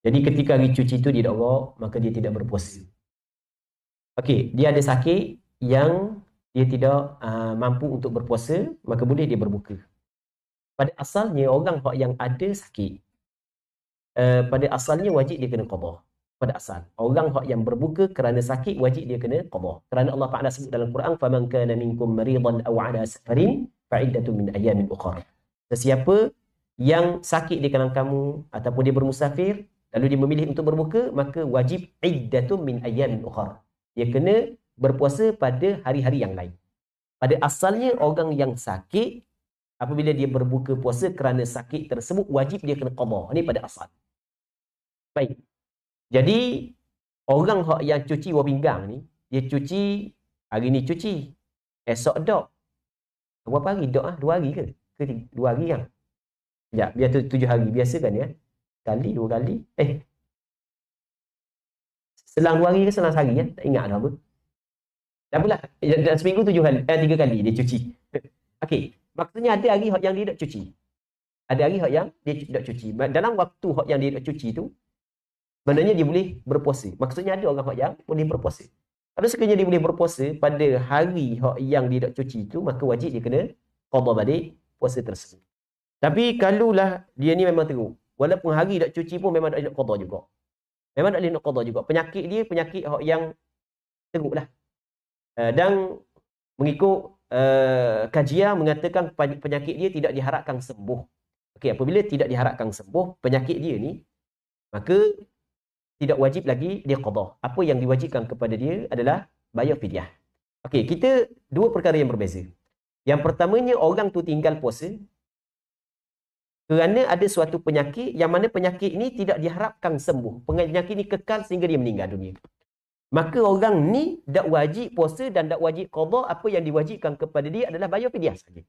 Jadi ketika hari cuci tu dia dok, maka dia tidak berpuasa. Okey, dia ada sakit yang dia tidak mampu untuk berpuasa, maka boleh dia berbuka. Pada asalnya orang yang ada sakit, pada asalnya wajib dia kena qada. Pada asal, orang yang berbuka kerana sakit wajib dia kena qada. Kerana Allah Taala sebut dalam Quran, "Faman kana minkum maridan aw 'ala safarin fa'iddatun min ayyamin ukhra." Sesiapa yang sakit di kalangan kamu ataupun dia bermusafir lalu dia memilih untuk berbuka, maka wajib iddatun min ayyamin ukhra. Dia kena berpuasa pada hari-hari yang lain. Pada asalnya orang yang sakit, apabila dia berbuka puasa kerana sakit tersebut, wajib dia kena qada. Ini pada asal. Baik. Jadi, orang yang cuci buah pinggang ni, dia cuci, hari ni cuci, esok dok. Berapa hari dok? 2 hari ke? 2 hari kan? Sekejap, biar 7 hari. Biasa kan ya? Kali, 2 kali. Selang 2 hari ke selang sehari ya? Tak ingat dah apa. Tak apalah. Dalam seminggu 3 kali dia cuci. Okey. Maksudnya ada hari yang dia tak cuci. Ada hari yang dia tak cuci. Dalam waktu yang dia tak cuci tu, maknanya dia boleh berpuasa. Maksudnya ada orang yang boleh berpuasa. Kalau sekiranya dia boleh berpuasa pada hari yang dia tak cuci tu, maka wajib dia kena qada balik puasa tersebut. Tapi kalaulah dia ni memang teruk, walaupun hari tak cuci pun memang tak boleh nak qada juga. Memang tak boleh nak qada juga. Penyakit dia penyakit yang teruklah. Dan mengikut kajian mengatakan penyakit dia tidak diharapkan sembuh. Okey, apabila tidak diharapkan sembuh penyakit dia ni, maka tidak wajib lagi dia qada. Apa yang diwajibkan kepada dia adalah bayar fidyah. Okey, kita dua perkara yang berbeza. Yang pertamanya, orang tu tinggal puasa kerana ada suatu penyakit yang mana penyakit ini tidak diharapkan sembuh. Penyakit ini kekal sehingga dia meninggal dunia. Maka orang ni tak wajib puasa dan tak wajib qada. Apa yang diwajibkan kepada dia adalah bayar fidyah saja.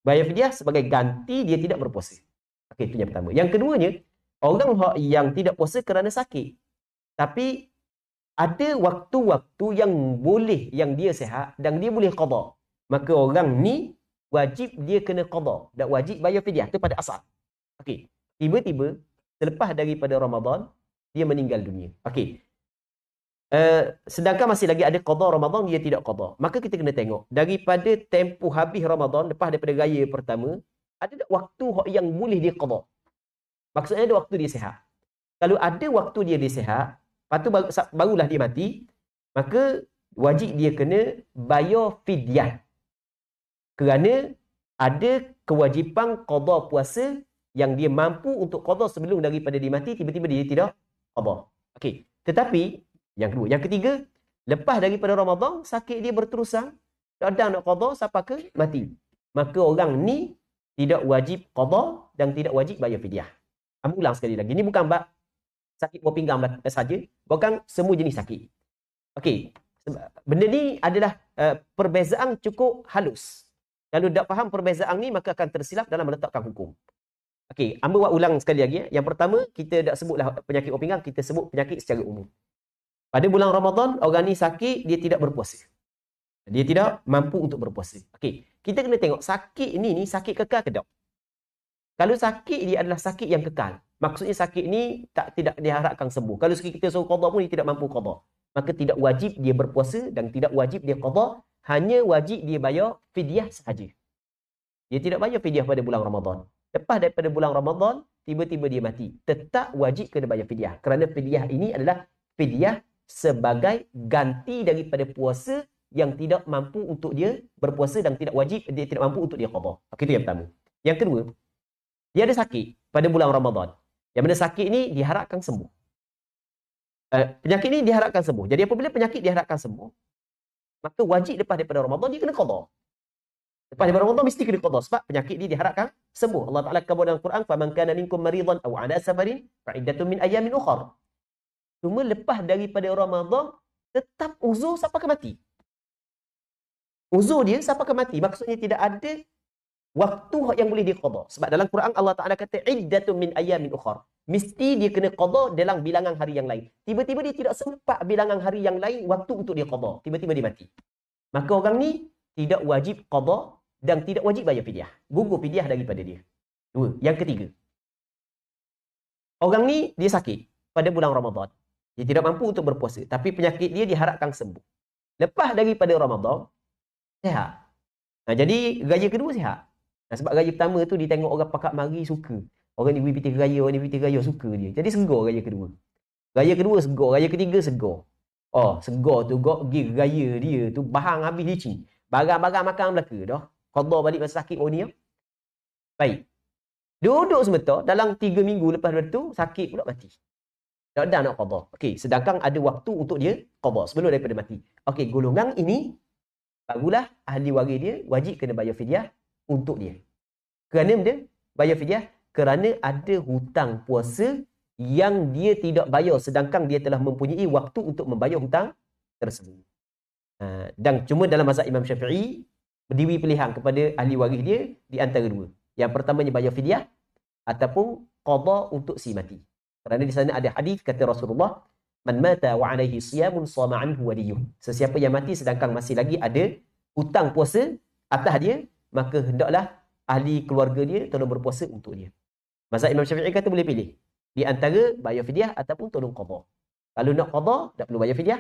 Bayar fidyah sebagai ganti dia tidak berpuasa. Okey, itu yang pertama. Yang keduanya, Orang yang tidak puasa kerana sakit. Tapi ada waktu-waktu yang boleh, yang dia sihat dan dia boleh qada. Maka orang ni wajib dia kena qada dan wajib bayar fidyah. Itu pada asal. Okey. Tiba-tiba selepas daripada Ramadan dia meninggal dunia. Okey. Sedangkan masih lagi ada qada Ramadan, dia tidak qada. Maka kita kena tengok daripada tempoh habis Ramadan lepas daripada raya pertama, ada tak waktu yang boleh dia qada? Maksudnya ada waktu dia sihat. Kalau ada waktu dia sihat, lepas tu barulah dia mati, maka wajib dia kena bayar fidyah. Kerana ada kewajipan qada puasa yang dia mampu untuk qada sebelum daripada dia mati, tiba-tiba dia tidak qada. Okey. Tetapi yang kedua, yang ketiga, lepas daripada Ramadan, sakit dia berterusan, tak ada nak qada sampai ke mati. Maka orang ni tidak wajib qada dan tidak wajib bayar fidyah. Ambil ulang sekali lagi. Ini bukan bab sakit buah pinggang saja, bukan semua jenis sakit. Okey. Benda ni adalah perbezaan cukup halus. Kalau tak faham perbezaan ni, maka akan tersilap dalam meletakkan hukum. Okey, ambil buat ulang sekali lagi. Yang pertama, kita tak sebutlah penyakit buah pinggang, kita sebut penyakit secara umum. Pada bulan Ramadan, orang ni sakit, dia tidak berpuasa. Dia tidak mampu untuk berpuasa. Okey, kita kena tengok sakit ni sakit kekal ke tak? Kalau sakit dia adalah sakit yang kekal, maksudnya sakit ni tidak diharapkan sembuh. Kalau sekali kita suruh qada pun dia tidak mampu qada. Maka tidak wajib dia berpuasa dan tidak wajib dia qada, hanya wajib dia bayar fidyah sahaja. Dia tidak bayar fidyah pada bulan Ramadan. Lepas daripada bulan Ramadan, tiba-tiba dia mati. Tetap wajib kena bayar fidyah. Kerana fidyah ini adalah fidyah sebagai ganti daripada puasa yang tidak mampu untuk dia berpuasa dan tidak wajib, dia tidak mampu untuk dia qada. Itu yang pertama. Yang kedua, dia ada sakit pada bulan Ramadan. Yang mana sakit ni diharapkan sembuh. Penyakit ni diharapkan sembuh. Jadi apabila penyakit diharapkan sembuh, maka wajib lepas daripada Ramadan dia kena qada. Lepas daripada Ramadan mesti kena qada sebab penyakit dia diharapkan sembuh. Allah Taala kata dalam Quran, "Faman kana minkum maridan aw 'ala safarin fa'iddatun min ayyamin ukhra." Cuma lepas daripada Ramadan tetap uzur sampai ke mati. Uzur dia sampai ke mati. Maksudnya tidak ada waktu yang boleh dia qada. Sebab dalam Quran Allah Taala kata iddatun min ayyamin ukhra. Mesti dia kena qada dalam bilangan hari yang lain. Tiba-tiba dia tidak sempat bilangan hari yang lain waktu untuk dia qada. Tiba-tiba dia mati. Maka orang ni tidak wajib qada dan tidak wajib bayar fidyah. Gugur fidyah daripada dia. Dua. Yang ketiga. Orang ni dia sakit pada bulan Ramadan. Dia tidak mampu untuk berpuasa, tapi penyakit dia diharapkan sembuh. Lepas daripada Ramadan, sihat. Jadi raya kedua sihat. Sebab raya pertama tu dia tengok orang pakat mari suka. Orang ni pergi piti raya, orang ni piti raya suka dia. Jadi segar raya kedua. Raya kedua segar, raya ketiga segar. Oh, segar tu pergi raya dia tu bahang habis licin. Barang-barang makan belaka dah. Qada balik masa sakit orang ni. Baik. Duduk sebentar, dalam 3 minggu lepas tu sakit pula mati. Tak ada nak qada. Okey, sedangkan ada waktu untuk dia qada sebelum daripada mati. Okey, golongan ini barulah ahli waris dia wajib kena bayar fidyah untuk dia. Kerana dia bayar fidyah kerana ada hutang puasa yang dia tidak bayar sedangkan dia telah mempunyai waktu untuk membayar hutang tersebut. Dan cuma dalam mazhab Imam Syafi'i berdiri pilihan kepada ahli waris dia di antara dua. Yang pertamanya bayar fidyah ataupun qada untuk si mati. Kerana di sana ada hadis kata Rasulullah, "Man mata wa alaihi siyamun shama anhu waliyuh." Sesiapa yang mati sedangkan masih lagi ada hutang puasa atas dia, maka hendaklah ahli keluarga dia tolong berpuasa untuk dia. Mazhab Imam Syafi'i kata boleh pilih di antara bayar fidyah ataupun tolong qada. Kalau nak qada tak perlu bayar fidyah,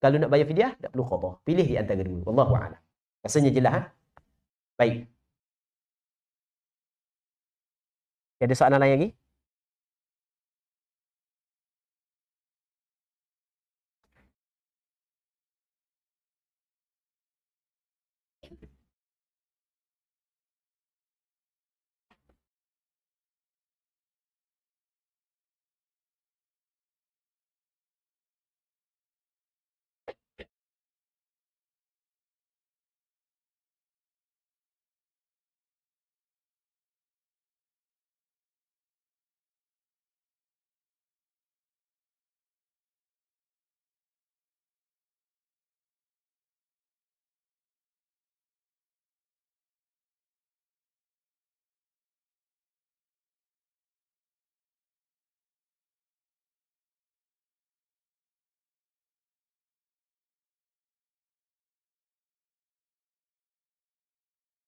kalau nak bayar fidyah tak perlu qada. Pilih di antara dua. Wallahu a'lam. Rasanya jelas Baik. Ada soalan lain lagi?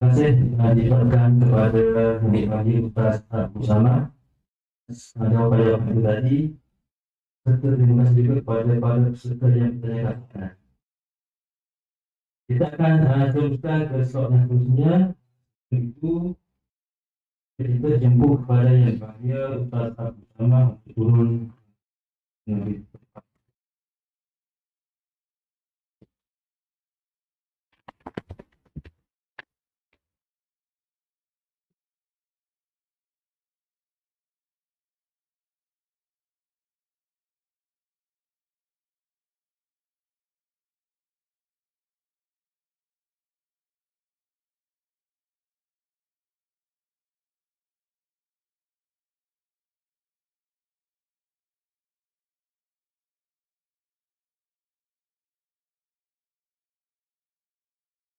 kasih diucapkan kepada Adik Haji Ustaz Abu Sama pada jawapan tadi, serta terima kasih juga kepada para peserta yang bertanya katakan. Kita akan teruskan ke slot yang seterusnya, iaitu kita jemput kepada yang berbahagia Ustaz Abu Sama untuk turun.